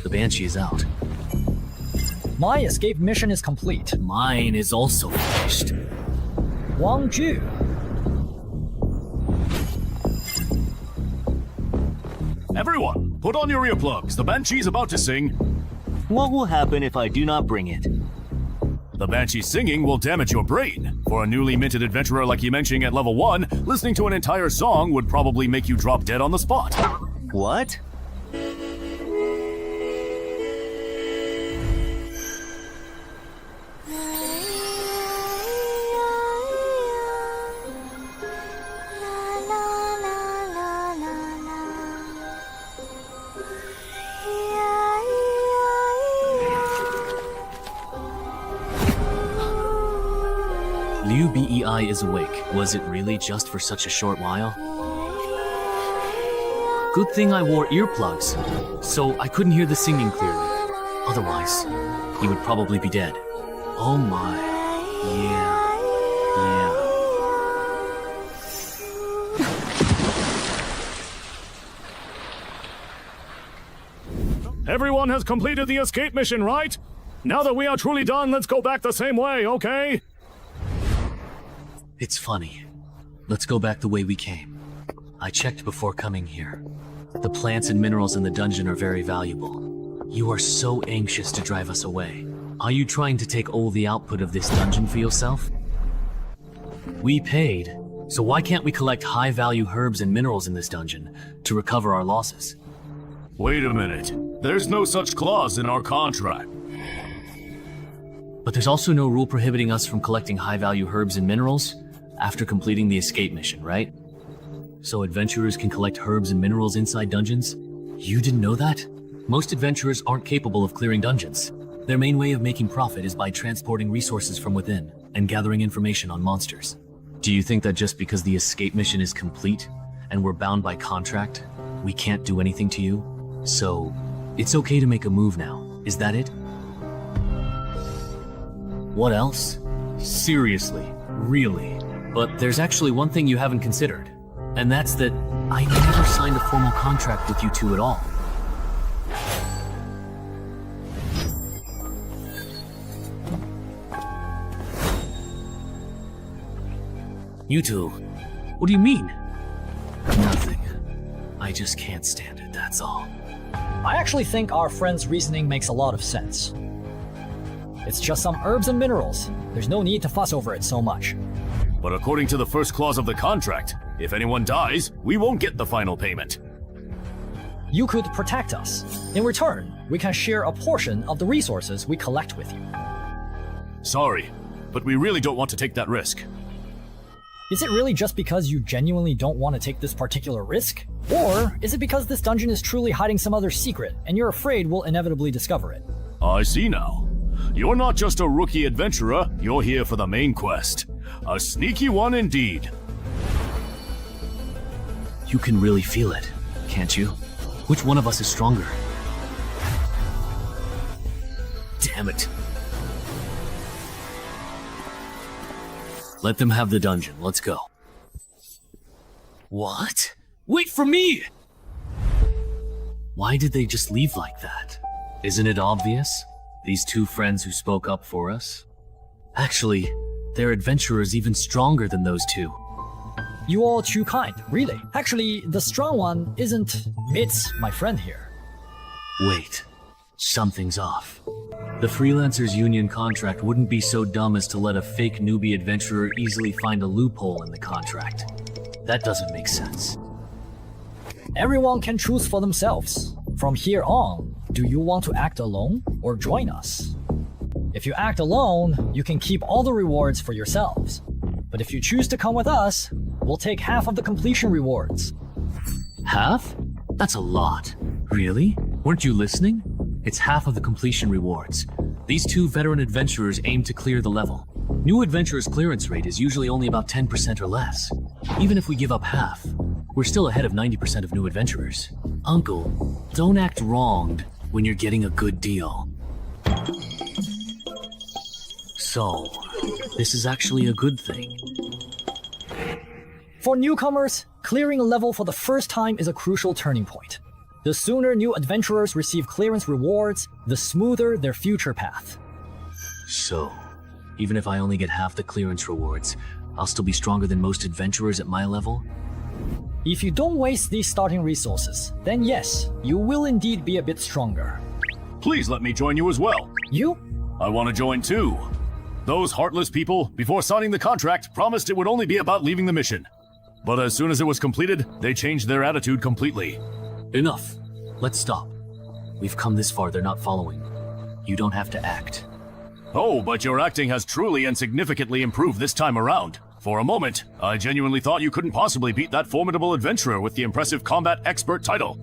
The Banshee is out. My escape mission is complete. Mine is also finished. Wang Ju. Everyone, put on your earplugs. The Banshee's about to sing. What will happen if I do not bring it? The Banshee singing will damage your brain. For a newly minted adventurer like Yimenching at level 1, listening to an entire song would probably make you drop dead on the spot. What? Liu Bei is awake. Was it really just for such a short while? Good thing I wore earplugs, so I couldn't hear the singing clearly. Otherwise, he would probably be dead. Oh my. Yeah. Everyone has completed the escape mission, right? Now that we are truly done, let's go back the same way, okay? It's funny. Let's go back the way we came. I checked before coming here. The plants and minerals in the dungeon are very valuable. You are so anxious to drive us away. Are you trying to take all the output of this dungeon for yourself? We paid, so why can't we collect high-value herbs and minerals in this dungeon to recover our losses? Wait a minute. There's no such clause in our contract. But there's also no rule prohibiting us from collecting high-value herbs and minerals after completing the escape mission, right? So adventurers can collect herbs and minerals inside dungeons? You didn't know that? Most adventurers aren't capable of clearing dungeons. Their main way of making profit is by transporting resources from within and gathering information on monsters. Do you think that just because the escape mission is complete and we're bound by contract, we can't do anything to you? So, it's okay to make a move now, is that it? What else? Seriously, really? But there's actually one thing you haven't considered, and that's that I never signed a formal contract with you two at all. You two, what do you mean? Nothing. I just can't stand it, that's all. I actually think our friend's reasoning makes a lot of sense. It's just some herbs and minerals. There's no need to fuss over it so much. But according to the first clause of the contract, if anyone dies, we won't get the final payment. you could protect us. In return, we can share a portion of the resources we collect with you. Sorry, but we really don't want to take that risk. Is it really just because you genuinely don't want to take this particular risk? Or is it because this dungeon is truly hiding some other secret and you're afraid we'll inevitably discover it? I see now. You're not just a rookie adventurer, you're here for the main quest. A sneaky one indeed. You can really feel it, can't you? Which one of us is stronger? Damn it. Let them have the dungeon. Let's go. What? Wait for me! Why did they just leave like that? Isn't it obvious? These two friends who spoke up for us? Actually, they're adventurers even stronger than those two. You all too kind, really. Actually, the strong one isn't... It's my friend here. Wait. Something's off. The Freelancers Union contract wouldn't be so dumb as to let a fake newbie adventurer easily find a loophole in the contract. That doesn't make sense. Everyone can choose for themselves. From here on, do you want to act alone or join us? If you act alone, you can keep all the rewards for yourselves. But if you choose to come with us, we'll take half of the completion rewards. Half? That's a lot. Really? Weren't you listening? It's half of the completion rewards. These two veteran adventurers aim to clear the level. New adventurers' clearance rate is usually only about 10% or less. Even if we give up half, we're still ahead of 90% of new adventurers. Uncle, don't act wronged when you're getting a good deal. So, this is actually a good thing. For newcomers, clearing a level for the first time is a crucial turning point. The sooner new adventurers receive clearance rewards, the smoother their future path. So, even if I only get half the clearance rewards, I'll still be stronger than most adventurers at my level? If you don't waste these starting resources, then yes, you will indeed be a bit stronger. Please let me join you as well. You? I want to join too. Those heartless people, before signing the contract, promised it would only be about leaving the mission. But as soon as it was completed, they changed their attitude completely. Enough. Let's stop. We've come this far, they're not following. You don't have to act. Oh, but your acting has truly and significantly improved this time around. For a moment, I genuinely thought you couldn't possibly beat that formidable adventurer with the impressive combat expert title.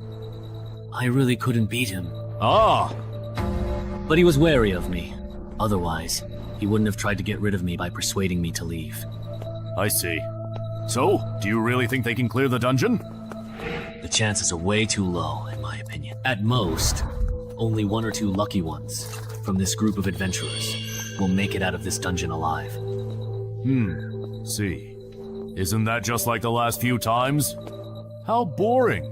I really couldn't beat him. Ah! But he was wary of me. Otherwise, he wouldn't have tried to get rid of me by persuading me to leave. I see. So, do you really think they can clear the dungeon? The chances are way too low, in my opinion. At most, only one or two lucky ones from this group of adventurers will make it out of this dungeon alive. See. Isn't that just like the last few times? How boring.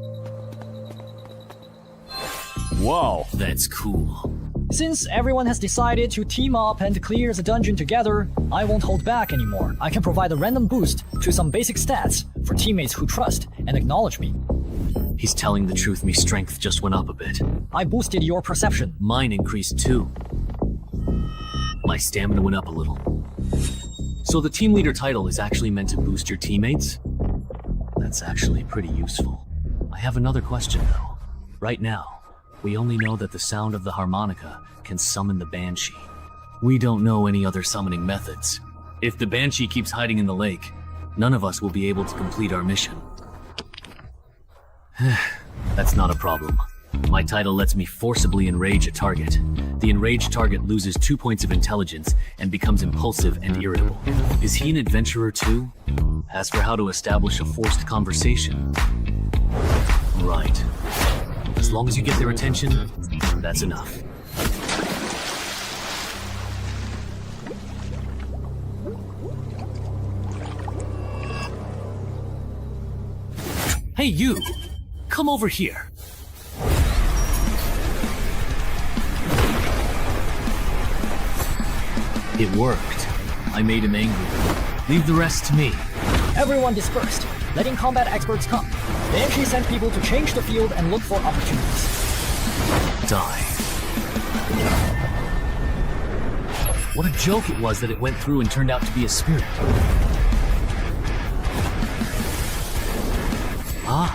Wow. That's cool. Since everyone has decided to team up and clear the dungeon together, I won't hold back anymore. I can provide a random boost to some basic stats for teammates who trust and acknowledge me. He's telling the truth, my strength just went up a bit. I boosted your perception. Mine increased too. My stamina went up a little. So the team leader title is actually meant to boost your teammates? That's actually pretty useful. I have another question though. Right now, we only know that the sound of the harmonica can summon the Banshee. We don't know any other summoning methods. If the Banshee keeps hiding in the lake, none of us will be able to complete our mission. That's not a problem. My title lets me forcibly enrage a target. The enraged target loses 2 points of intelligence and becomes impulsive and irritable. Is he an adventurer too? As for how to establish a forced conversation... Right. As long as you get their attention, that's enough. Hey you! Come over here! It worked. I made him angry. Leave the rest to me. Everyone dispersed, letting combat experts come. Banshee sent people to change the field and look for opportunities. Die. What a joke it was that it went through and turned out to be a spirit. Ah,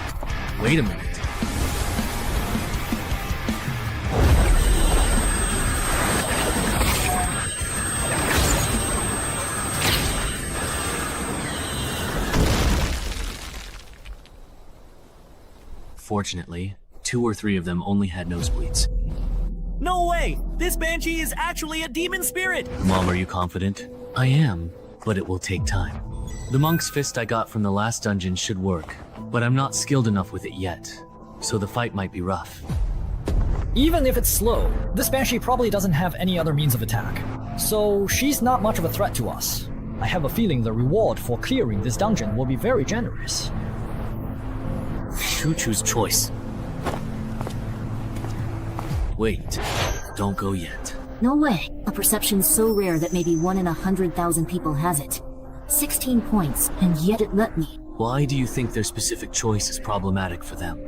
wait a minute. Fortunately, 2 or 3 of them only had nosebleeds. No way! This Banshee is actually a demon spirit! Mom, are you confident? I am, but it will take time. The monk's fist I got from the last dungeon should work, but I'm not skilled enough with it yet, so the fight might be rough. Even if it's slow, this Banshee probably doesn't have any other means of attack. So she's not much of a threat to us. I have a feeling the reward for clearing this dungeon will be very generous. Choo-choo's choice. Wait, don't go yet. No way. A perception so rare that maybe 1 in 100,000 people has it. 16 points, and yet it let me. Why do you think their specific choice is problematic for them?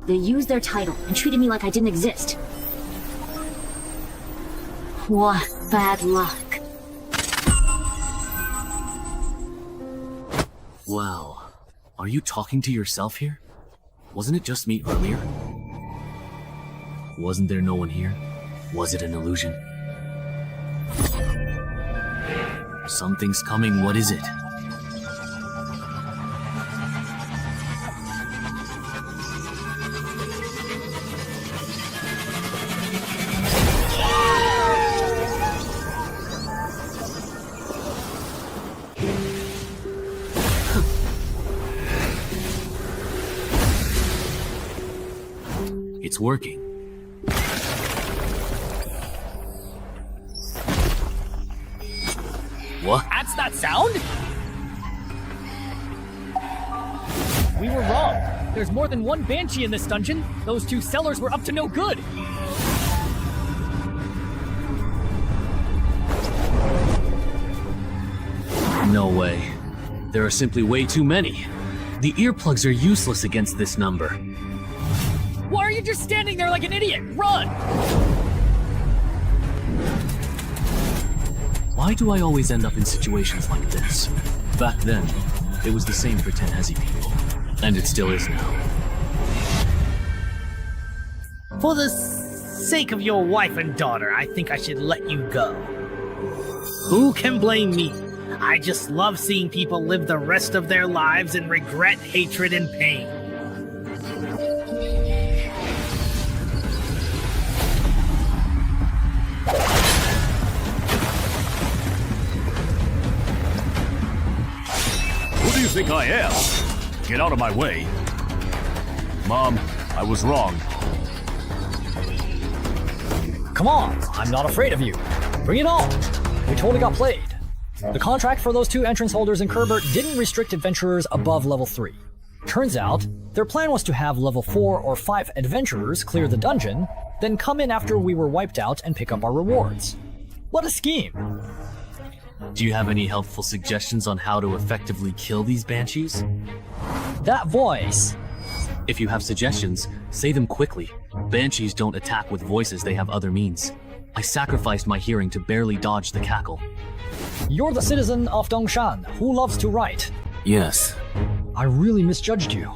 They used their title and treated me like I didn't exist. What bad luck. Wow. Are you talking to yourself here? Wasn't it just me earlier? Wasn't there no one here? Was it an illusion? Something's coming, what is it? It's working. What? That's that sound? We were wrong. There's more than one Banshee in this dungeon. Those 2 sellers were up to no good. No way. There are simply way too many. The earplugs are useless against this number. Why are you just standing there like an idiot? Run! Why do I always end up in situations like this? Back then, it was the same for Tenhezi people. And it still is now. For the sake of your wife and daughter, I think I should let you go. Who can blame me? I just love seeing people live the rest of their lives in regret, hatred, and pain. Who do you think I am? Get out of my way. Mom, I was wrong. Come on, I'm not afraid of you. Bring it on. We totally got played. The contract for those 2 entrance holders in Kerbert didn't restrict adventurers above level 3. Turns out, their plan was to have level 4 or 5 adventurers clear the dungeon, then come in after we were wiped out and pick up our rewards. What a scheme! Do you have any helpful suggestions on how to effectively kill these Banshees? That voice! If you have suggestions, say them quickly. Banshees don't attack with voices, they have other means. I sacrificed my hearing to barely dodge the cackle. You're the citizen of Dongshan who loves to write. Yes. I really misjudged you.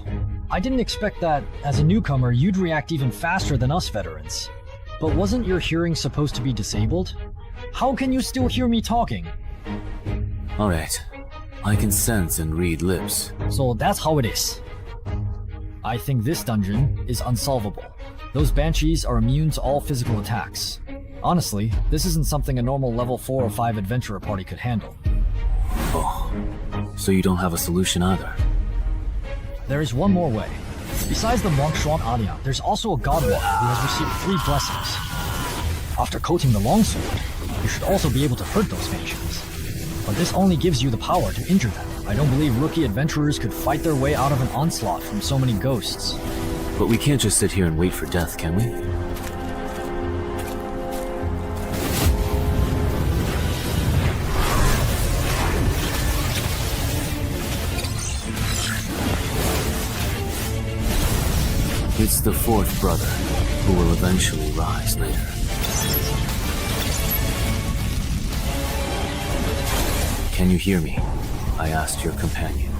I didn't expect that, as a newcomer, you'd react even faster than us veterans. But wasn't your hearing supposed to be disabled? How can you still hear me talking? Alright. I can sense and read lips. So that's how it is. I think this dungeon is unsolvable. Those Banshees are immune to all physical attacks. Honestly, this isn't something a normal level 4 or 5 adventurer party could handle. Oh, so you don't have a solution either? There is one more way. Besides the monk Shuan Anya, there's also a god walker who has received 3 blessings. After coating the longsword, you should also be able to hurt those Banshees. But this only gives you the power to injure them. I don't believe rookie adventurers could fight their way out of an onslaught from so many ghosts. But we can't just sit here and wait for death, can we? It's the 4th brother, who will eventually rise later. Can you hear me? I asked your companion,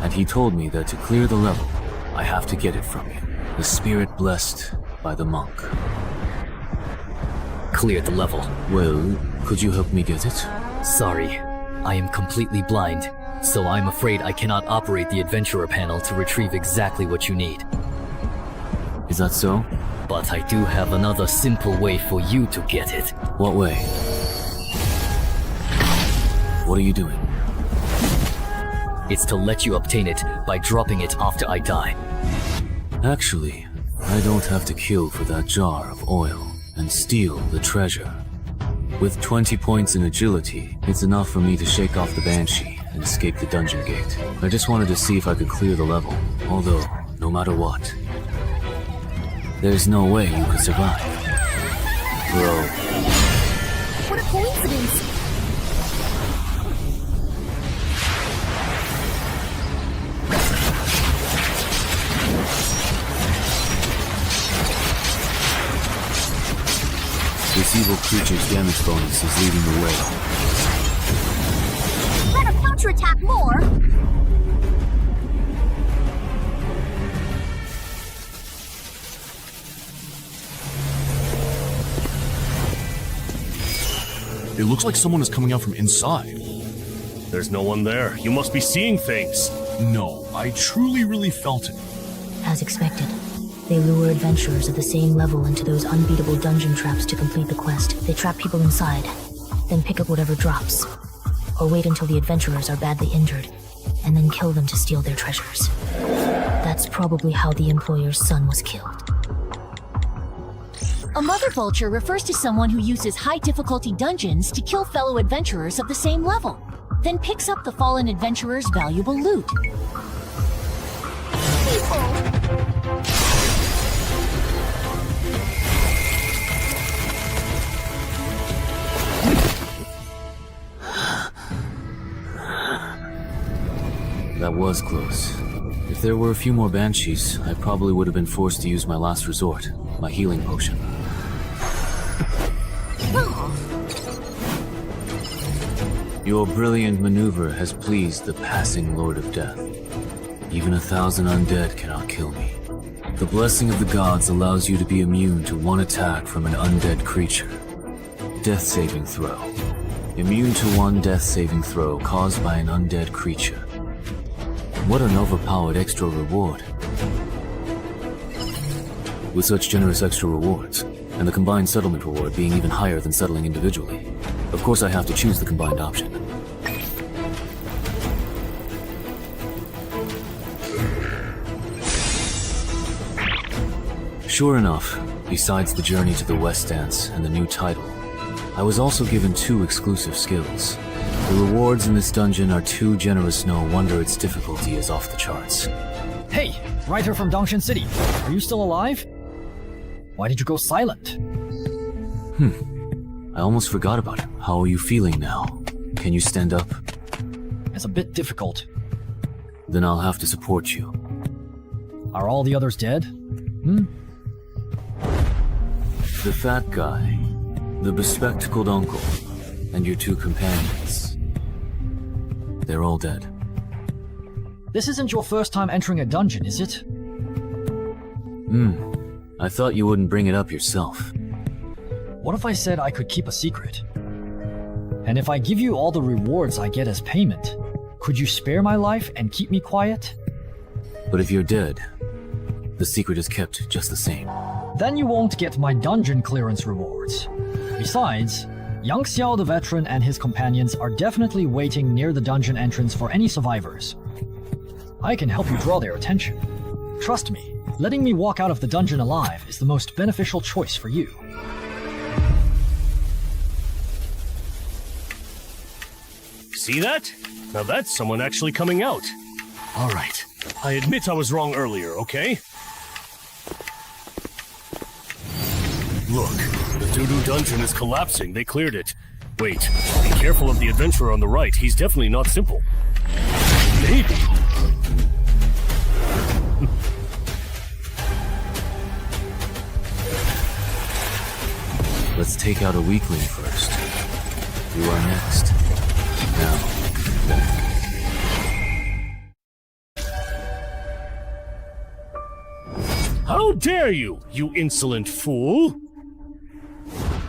and he told me that to clear the level, I have to get it from you. The spirit blessed by the monk. Clear the level. Well, could you help me get it? Sorry, I am completely blind. So I'm afraid I cannot operate the adventurer panel to retrieve exactly what you need. Is that so? But I do have another simple way for you to get it. What way? What are you doing? It's to let you obtain it by dropping it after I die. Actually, I don't have to kill for that jar of oil and steal the treasure. With 20 points in agility, it's enough for me to shake off the Banshee and escape the dungeon gate. I just wanted to see if I could clear the level, although, no matter what, there's no way you could survive. Bro. What a coincidence! This evil creature's damage bonus is leading the way. Better counterattack more! It looks like someone is coming out from inside. There's no one there. You must be seeing things. No, I truly really felt it. As expected, they lure adventurers at the same level into those unbeatable dungeon traps to complete the quest. They trap people inside, then pick up whatever drops. Or wait until the adventurers are badly injured, and then kill them to steal their treasures. That's probably how the employer's son was killed. A mother vulture refers to someone who uses high-difficulty dungeons to kill fellow adventurers of the same level, then picks up the fallen adventurer's valuable loot. That was close. If there were a few more Banshees, I probably would have been forced to use my last resort, my healing potion. Your brilliant maneuver has pleased the passing Lord of Death. Even 1,000 undead cannot kill me. The blessing of the gods allows you to be immune to one attack from an undead creature. Death saving throw. Immune to one death saving throw caused by an undead creature. What an overpowered extra reward. With such generous extra rewards, and the combined settlement reward being even higher than settling individually, of course I have to choose the combined option. Sure enough, besides the journey to the West Dance and the new title, I was also given 2 exclusive skills. The rewards in this dungeon are too generous, no wonder its difficulty is off the charts. Hey, writer from Dongshin City, are you still alive? Why did you go silent? I almost forgot about it. How are you feeling now? Can you stand up? It's a bit difficult. Then I'll have to support you. Are all the others dead? The fat guy, the bespectacled uncle, and your 2 companions. They're all dead. This isn't your first time entering a dungeon, is it? I thought you wouldn't bring it up yourself. What if I said I could keep a secret? And if I give you all the rewards I get as payment, could you spare my life and keep me quiet? But if you're dead, the secret is kept just the same. Then you won't get my dungeon clearance rewards. Besides, Yang Xiao the veteran and his companions are definitely waiting near the dungeon entrance for any survivors. I can help you draw their attention. Trust me, letting me walk out of the dungeon alive is the most beneficial choice for you. See that? Now that's someone actually coming out. Alright, I admit I was wrong earlier, okay? Look, the doo-doo dungeon is collapsing. They cleared it. Wait, be careful of the adventurer on the right. He's definitely not simple. Maybe. Let's take out a weakling first. You are next. Now, then. How dare you, you insolent fool!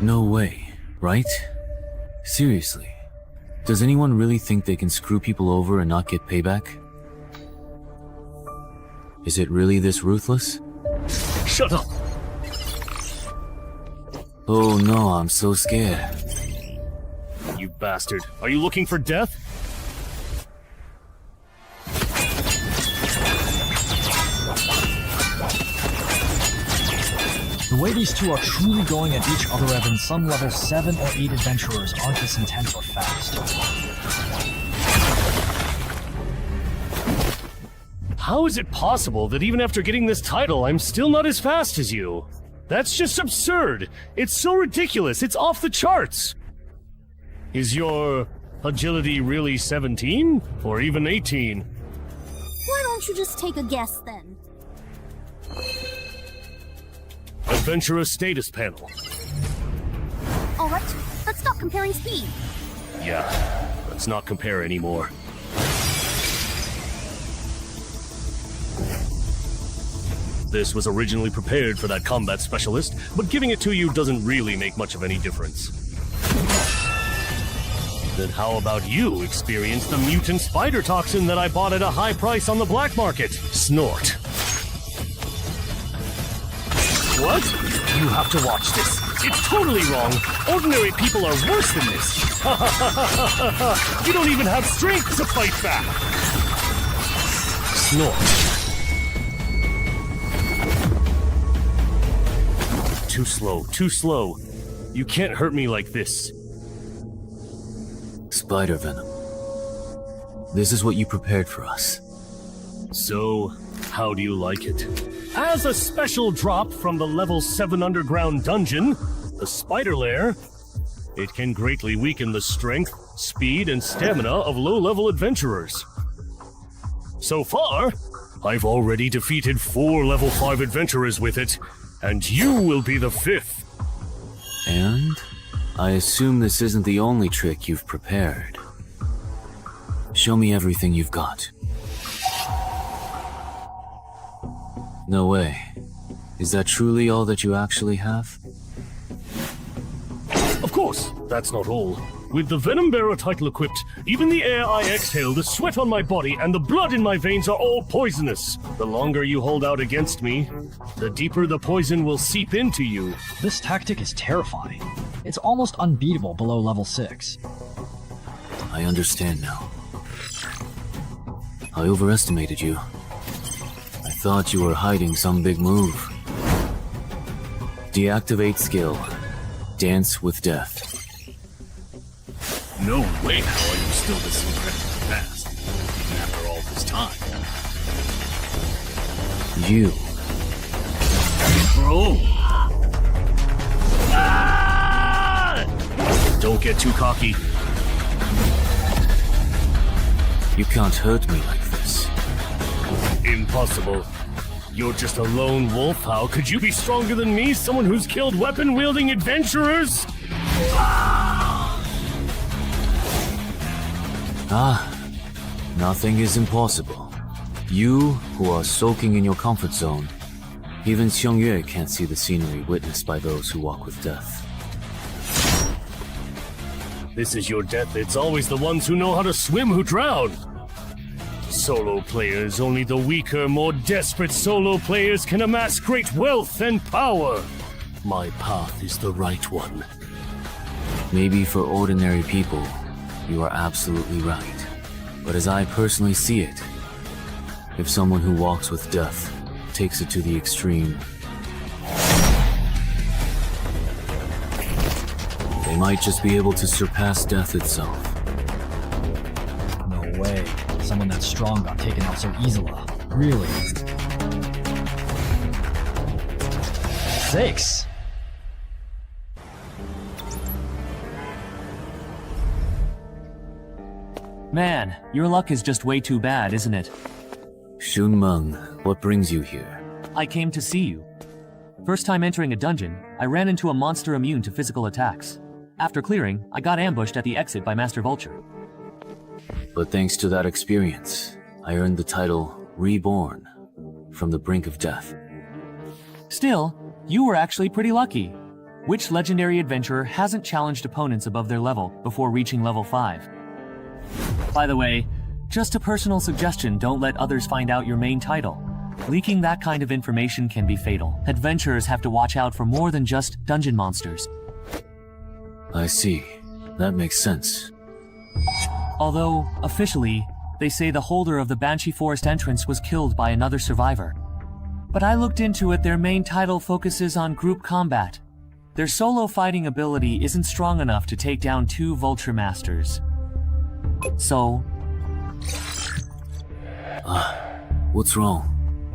No way, right? Seriously. Does anyone really think they can screw people over and not get payback? Is it really this ruthless? Shut up! Oh no, I'm so scared. You bastard. Are you looking for death? The way these two are truly going at each other, even some level 7 or 8 adventurers aren't this intense or fast. How is it possible that even after getting this title, I'm still not as fast as you? That's just absurd! It's so ridiculous, it's off the charts! Is your agility really 17? Or even 18? Why don't you just take a guess then? Adventurer status panel. Alright, let's stop comparing speed. Yeah, let's not compare anymore. This was originally prepared for that combat specialist, but giving it to you doesn't really make much of any difference. Then how about you experience the mutant spider toxin that I bought at a high price on the black market? Snort. What? You have to watch this. It's totally wrong. Ordinary people are worse than this. You don't even have strength to fight back. Snort. Too slow, too slow. You can't hurt me like this. Spider venom. This is what you prepared for us. So, how do you like it? As a special drop from the level 7 underground dungeon, the Spider Lair, it can greatly weaken the strength, speed, and stamina of low-level adventurers. So far, I've already defeated 4 level 5 adventurers with it, and you will be the 5th. And I assume this isn't the only trick you've prepared. Show me everything you've got. No way. Is that truly all that you actually have? Of course, that's not all. With the Venom Bearer title equipped, even the air I exhale, the sweat on my body, and the blood in my veins are all poisonous. The longer you hold out against me, the deeper the poison will seep into you. This tactic is terrifying. It's almost unbeatable below level 6. I understand now. I overestimated you. I thought you were hiding some big move. Deactivate skill. Dance with death. No way how are you still this incredibly fast, even after all this time. You. Bro! Ah! Don't get too cocky. You can't hurt me like this. Impossible. You're just a lone wolf. How could you be stronger than me, someone who's killed weapon-wielding adventurers? Nothing is impossible. You, who are soaking in your comfort zone, even Xiangyue can't see the scenery witnessed by those who walk with death. This is your death. It's always the ones who know how to swim who drown. Solo players, only the weaker, more desperate solo players can amass great wealth and power. My path is the right one. Maybe for ordinary people, you are absolutely right. But as I personally see it, if someone who walks with death takes it to the extreme, they might just be able to surpass death itself. No way. Someone that strong got taken out so easily. Really? 6. Man, your luck is just way too bad, isn't it? Shunmeng, what brings you here? I came to see you. First time entering a dungeon, I ran into a monster immune to physical attacks. After clearing, I got ambushed at the exit by Master Vulture. But thanks to that experience, I earned the title Reborn, from the brink of death. Still, you were actually pretty lucky. Which legendary adventurer hasn't challenged opponents above their level before reaching level 5? By the way, just a personal suggestion, don't let others find out your main title. Leaking that kind of information can be fatal. Adventurers have to watch out for more than just dungeon monsters. I see. That makes sense. Although, officially, they say the holder of the Banshee Forest entrance was killed by another survivor. But I looked into it, their main title focuses on group combat. Their solo fighting ability isn't strong enough to take down 2 Vulture Masters. So... What's wrong?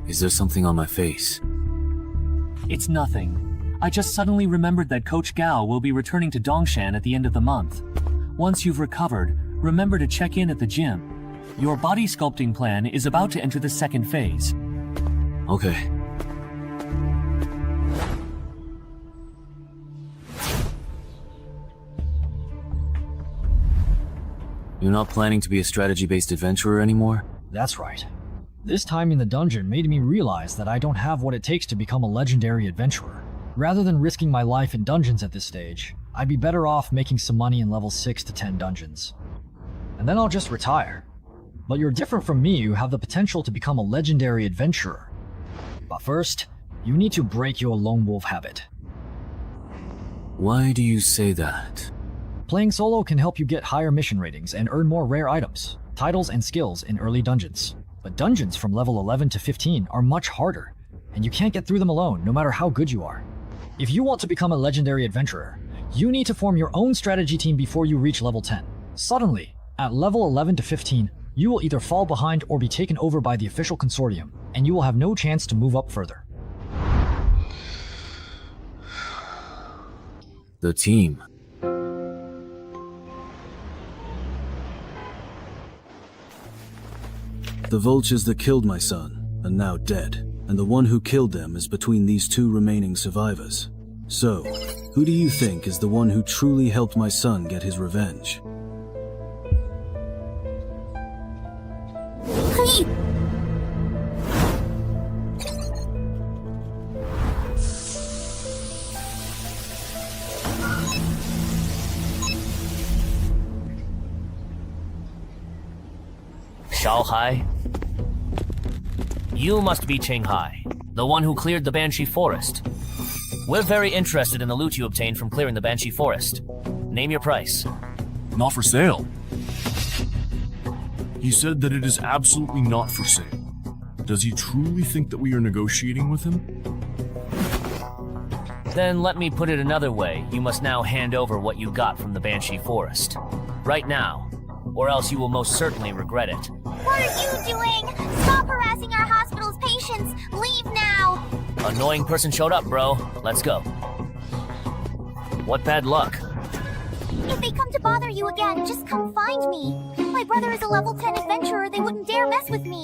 Is there something on my face? It's nothing. I just suddenly remembered that Coach Gao will be returning to Dongshan at the end of the month. Once you've recovered, remember to check in at the gym. Your body sculpting plan is about to enter the second phase. Okay. You're not planning to be a strategy-based adventurer anymore? That's right. This time in the dungeon made me realize that I don't have what it takes to become a legendary adventurer. Rather than risking my life in dungeons at this stage, I'd be better off making some money in level 6 to 10 dungeons. And then I'll just retire. But you're different from me, you have the potential to become a legendary adventurer. But first, you need to break your lone wolf habit. Why do you say that? Playing solo can help you get higher mission ratings and earn more rare items, titles, and skills in early dungeons. But dungeons from level 11 to 15 are much harder, and you can't get through them alone, no matter how good you are. If you want to become a legendary adventurer, you need to form your own strategy team before you reach level 10. Suddenly, at level 11 to 15, you will either fall behind or be taken over by the official consortium, and you will have no chance to move up further. The team. The vultures that killed my son are now dead, and the one who killed them is between these 2 remaining survivors. So, who do you think is the one who truly helped my son get his revenge? Hai? You must be Cheng Hai, the one who cleared the Banshee Forest. We're very interested in the loot you obtained from clearing the Banshee Forest. Name your price. Not for sale. He said that it is absolutely not for sale. Does he truly think that we are negotiating with him? Then let me put it another way. You must now hand over what you got from the Banshee Forest. Right now, or else you will most certainly regret it. What are you doing? Stop harassing our hospital's patients! Leave now! Annoying person showed up, bro. Let's go. What bad luck? If they come to bother you again, just come find me. My brother is a level 10 adventurer, they wouldn't dare mess with me.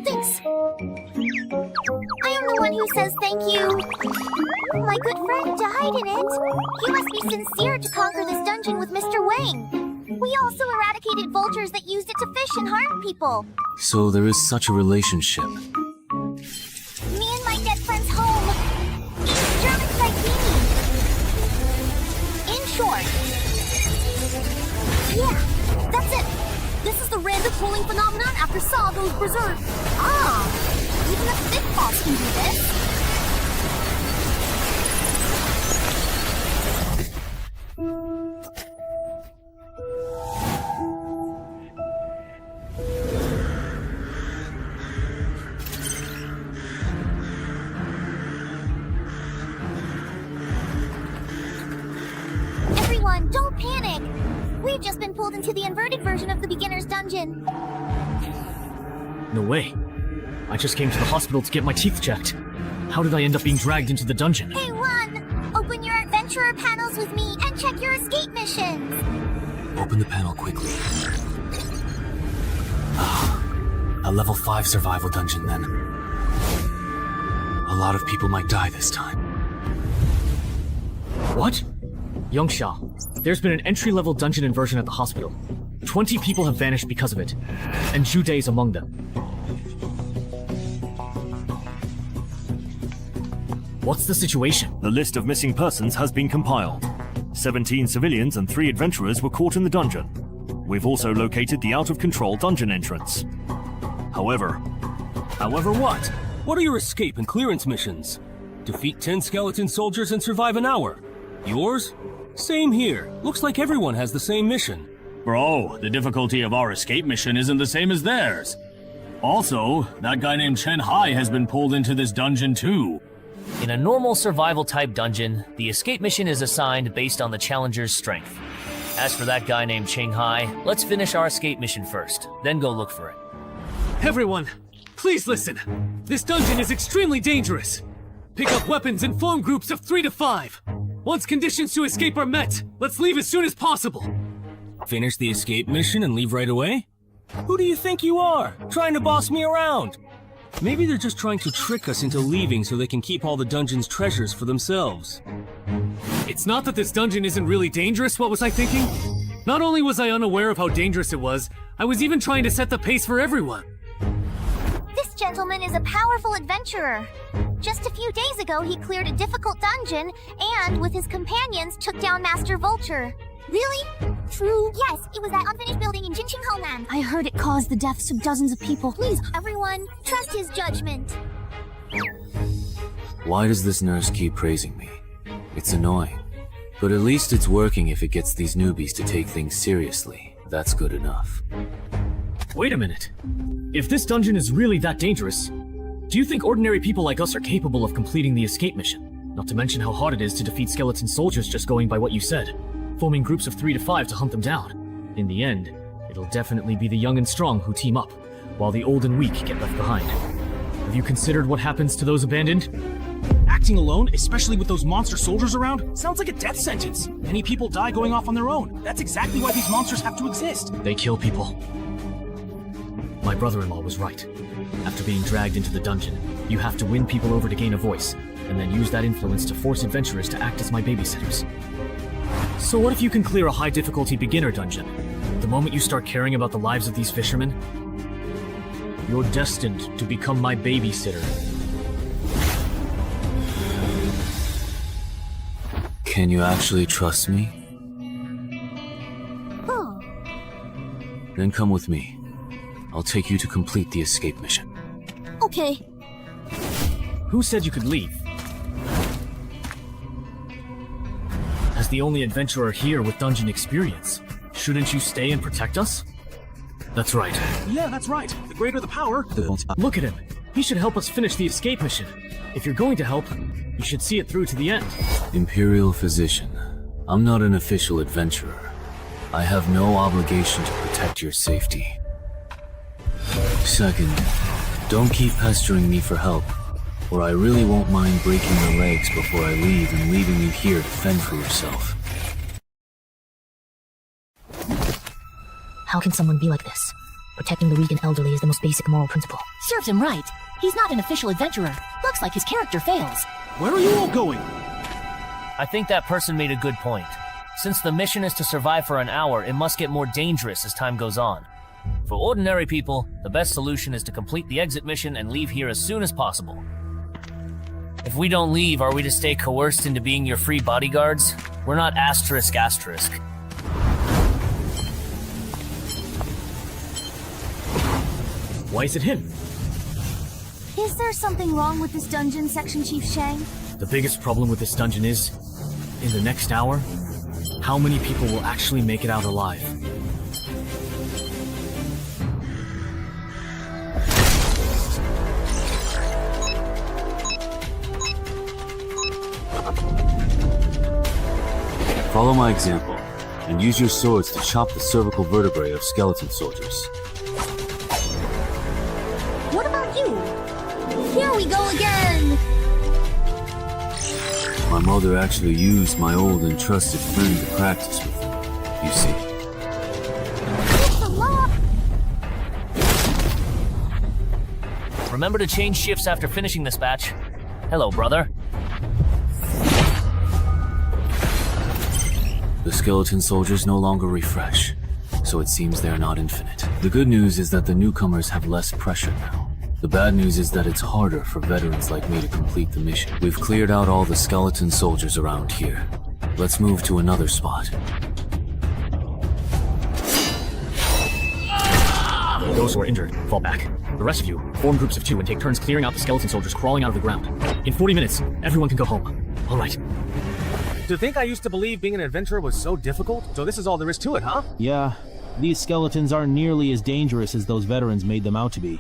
Thanks. I am the one who says thank you. My good friend died in it. You must be sincere to conquer this dungeon with Mr. Wang. We also eradicated vultures that used it to fish and harm people. So there is such a relationship. Me and my dead friend's home. East German Saikini. In short. Yeah, that's it. This is the random pooling phenomenon after Saw goes berserk. Ah, even a thick boss can do this. Everyone, don't panic! We've just been pulled into the inverted version of the beginner's dungeon. No way. I just came to the hospital to get my teeth checked. How did I end up being dragged into the dungeon? Hey, run! Open your adventurer panels with me and check your escape missions! Open the panel quickly. A level 5 survival dungeon then. A lot of people might die this time. What? Yongsha, there's been an entry-level dungeon inversion at the hospital. 20 people have vanished because of it, and Jude is among them. What's the situation? The list of missing persons has been compiled. 17 civilians and 3 adventurers were caught in the dungeon. We've also located the out-of-control dungeon entrance. However what? What are your escape and clearance missions? Defeat 10 skeleton soldiers and survive an hour. Yours? Same here. Looks like everyone has the same mission. Bro, the difficulty of our escape mission isn't the same as theirs. Also, that guy named Chen Hai has been pulled into this dungeon too. In a normal survival-type dungeon, the escape mission is assigned based on the challenger's strength. As for that guy named Cheng Hai, let's finish our escape mission first, then go look for it. Everyone, please listen. This dungeon is extremely dangerous. Pick up weapons and form groups of 3 to 5. Once conditions to escape are met, let's leave as soon as possible. Finish the escape mission and leave right away? Who do you think you are, trying to boss me around? Maybe they're just trying to trick us into leaving so they can keep all the dungeon's treasures for themselves. It's not that this dungeon isn't really dangerous, what was I thinking? Not only was I unaware of how dangerous it was, I was even trying to set the pace for everyone. This gentleman is a powerful adventurer. Just a few days ago, he cleared a difficult dungeon and, with his companions, took down Master Vulture. Really? True? Yes, it was that unfinished building in Jinqing Homeland. I heard it caused the deaths of dozens of people. Please, everyone, trust his judgment. Why does this nurse keep praising me? It's annoying. But at least it's working if it gets these newbies to take things seriously. That's good enough. Wait a minute. If this dungeon is really that dangerous, do you think ordinary people like us are capable of completing the escape mission? Not to mention how hard it is to defeat skeleton soldiers just going by what you said, forming groups of 3 to 5 to hunt them down. In the end, it'll definitely be the young and strong who team up, while the old and weak get left behind. Have you considered what happens to those abandoned? Acting alone, especially with those monster soldiers around, sounds like a death sentence. Many people die going off on their own. That's exactly why these monsters have to exist. They kill people. My brother-in-law was right. After being dragged into the dungeon, you have to win people over to gain a voice, and then use that influence to force adventurers to act as my babysitters. So what if you can clear a high-difficulty beginner dungeon? The moment you start caring about the lives of these fishermen, you're destined to become my babysitter. Can you actually trust me? Oh. Then come with me. I'll take you to complete the escape mission. Okay. Who said you could leave? As the only adventurer here with dungeon experience, shouldn't you stay and protect us? That's right. Yeah, that's right. The greater the power, Look at him. He should help us finish the escape mission. If you're going to help, you should see it through to the end. Imperial Physician, I'm not an official adventurer. I have no obligation to protect your safety. Second, don't keep pestering me for help, or I really won't mind breaking your legs before I leave and leaving you here to fend for yourself. How can someone be like this? Protecting the weak and elderly is the most basic moral principle. Serves him right. He's not an official adventurer. Looks like his character fails. Where are you all going? I think that person made a good point. Since the mission is to survive for an hour, it must get more dangerous as time goes on. For ordinary people, the best solution is to complete the exit mission and leave here as soon as possible. If we don't leave, are we to stay coerced into being your free bodyguards? We're not asterisk. Why is it him? Is there something wrong with this dungeon, Section Chief Shang? The biggest problem with this dungeon is, in the next hour, how many people will actually make it out alive? Follow my example, and use your swords to chop the cervical vertebrae of skeleton soldiers. What about you? Here we go again! My mother actually used my old and trusted friend to practice with them, you see. It's the law! Remember to change shifts after finishing this batch. Hello, brother. The skeleton soldiers no longer refresh, so it seems they are not infinite. The good news is that the newcomers have less pressure now. The bad news is that it's harder for veterans like me to complete the mission. We've cleared out all the skeleton soldiers around here. Let's move to another spot. Those who are injured, fall back. The rest of you, form groups of 2 and take turns clearing out the skeleton soldiers crawling out of the ground. In 40 minutes, everyone can go home. All right. To think I used to believe being an adventurer was so difficult? So this is all there is to it, huh? Yeah. These skeletons aren't nearly as dangerous as those veterans made them out to be.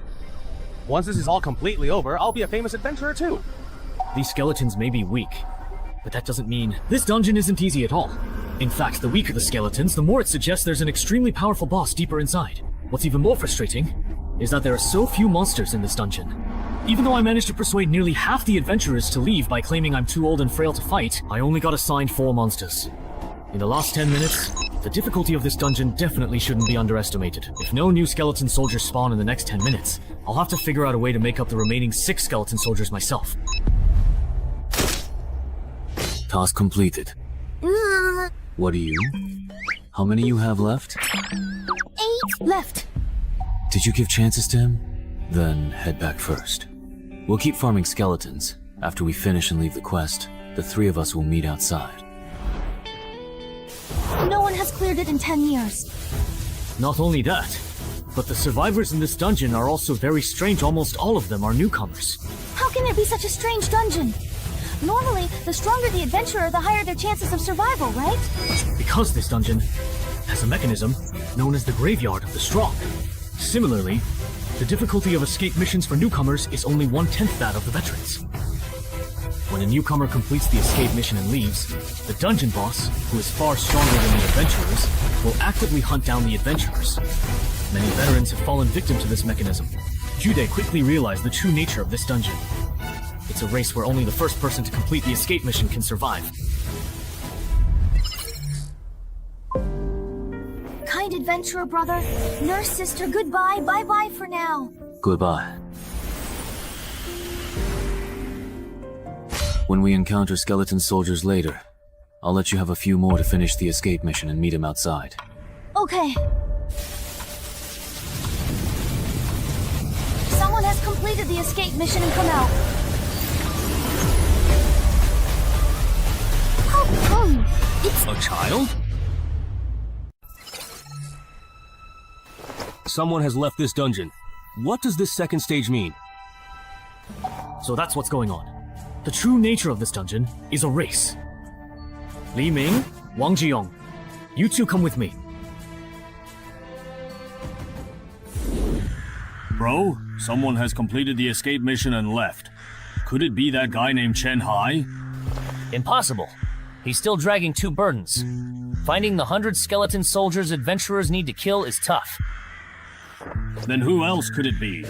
Once this is all completely over, I'll be a famous adventurer too. These skeletons may be weak, but that doesn't mean this dungeon isn't easy at all. In fact, the weaker the skeletons, the more it suggests there's an extremely powerful boss deeper inside. What's even more frustrating is that there are so few monsters in this dungeon. Even though I managed to persuade nearly half the adventurers to leave by claiming I'm too old and frail to fight, I only got assigned 4 monsters. In the last 10 minutes, the difficulty of this dungeon definitely shouldn't be underestimated. If no new skeleton soldiers spawn in the next 10 minutes, I'll have to figure out a way to make up the remaining 6 skeleton soldiers myself. Task completed. What are you? How many you have left? 8 left. Did you give chances to him? Then head back first. We'll keep farming skeletons. After we finish and leave the quest, the 3 of us will meet outside. No one has cleared it in 10 years. Not only that, but the survivors in this dungeon are also very strange. Almost all of them are newcomers. How can it be such a strange dungeon? Normally, the stronger the adventurer, the higher their chances of survival, right? Because this dungeon has a mechanism known as the Graveyard of the Strong. Similarly, the difficulty of escape missions for newcomers is only 1/10 that of the veterans. When a newcomer completes the escape mission and leaves, the dungeon boss, who is far stronger than the adventurers, will actively hunt down the adventurers. Many veterans have fallen victim to this mechanism. Jude quickly realized the true nature of this dungeon. It's a race where only the first person to complete the escape mission can survive. Kind adventurer brother, nurse sister, goodbye, bye-bye for now. Goodbye. When we encounter skeleton soldiers later, I'll let you have a few more to finish the escape mission and meet him outside. Okay. Someone has completed the escape mission and come out. How come? It's a child? Someone has left this dungeon. What does this second stage mean? So that's what's going on. The true nature of this dungeon is a race. Li Ming, Wang Jiyong, you 2 come with me. Bro, someone has completed the escape mission and left. Could it be that guy named Chen Hai? Impossible. He's still dragging 2 burdens. Finding the 100 skeleton soldiers adventurers need to kill is tough. Then who else could it be?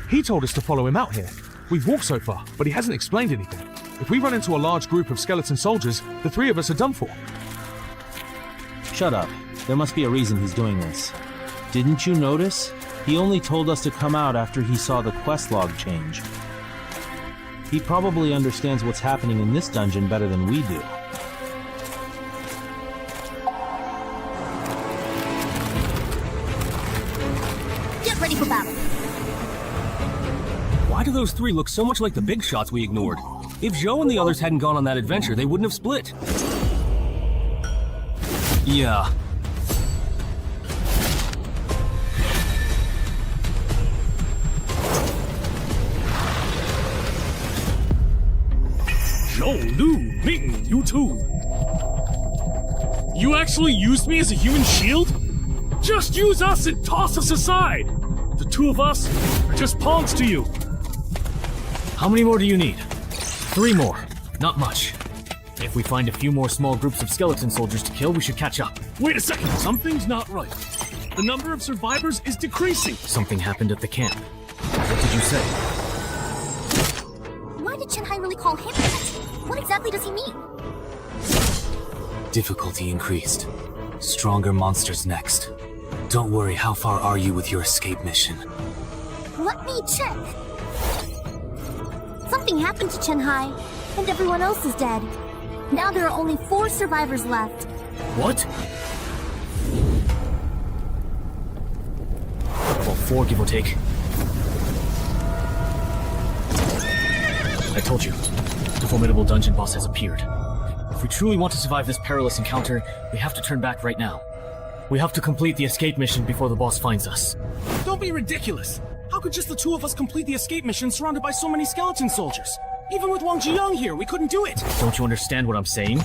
He told us to follow him out here. We've walked so far, but he hasn't explained anything. If we run into a large group of skeleton soldiers, the 3 of us are done for. Shut up. There must be a reason he's doing this. Didn't you notice? He only told us to come out after he saw the quest log change. He probably understands what's happening in this dungeon better than we do. get ready for battle. Why do those 3 look so much like the big shots we ignored? If Zhou and the others hadn't gone on that adventure, they wouldn't have split. Yeah. Zhou, Lu, Ming, you too. You actually used me as a human shield? Just use us and toss us aside! The 2 of us are just pawns to you. How many more do you need? 3 more. Not much. If we find a few more small groups of skeleton soldiers to kill, we should catch up. Wait a second, something's not right. The number of survivors is decreasing. Something happened at the camp. What did you say? Why did Chen Hai really call him that? What exactly does he mean? Difficulty increased. Stronger monsters next. Don't worry, how far are you with your escape mission? Let me check. Something happened to Chen Hai, and everyone else is dead. Now there are only 4 survivors left. What? Well, 4 give or take. I told you, the formidable dungeon boss has appeared. If we truly want to survive this perilous encounter, we have to turn back right now. We have to complete the escape mission before the boss finds us. Don't be ridiculous! How could just the two of us complete the escape mission surrounded by so many skeleton soldiers? Even with Wang Jiyoung here, we couldn't do it! Don't you understand what I'm saying?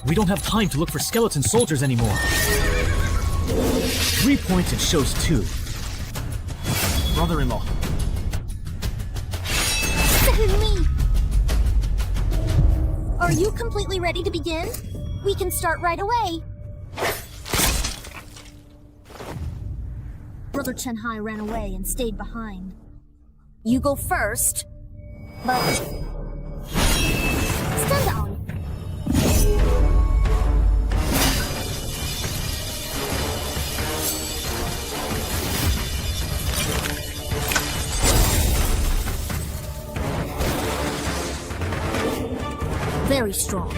We don't have time to look for skeleton soldiers anymore. 3 points, it shows 2. Brother-in-law. Me. Are you completely ready to begin? We can start right away. Brother Chen-hai ran away and stayed behind. You go first, but... Stand down. Very strong.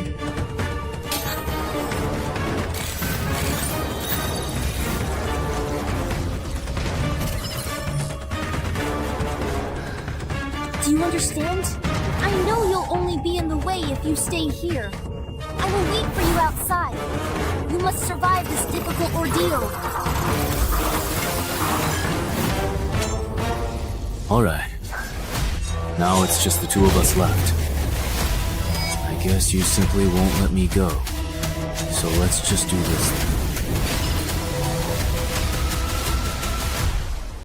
Do you understand? I know you'll only be in the way if you stay here. I will wait for you outside. You must survive this difficult ordeal. Alright. Now it's just the two of us left. I guess you simply won't let me go. So let's just do this then.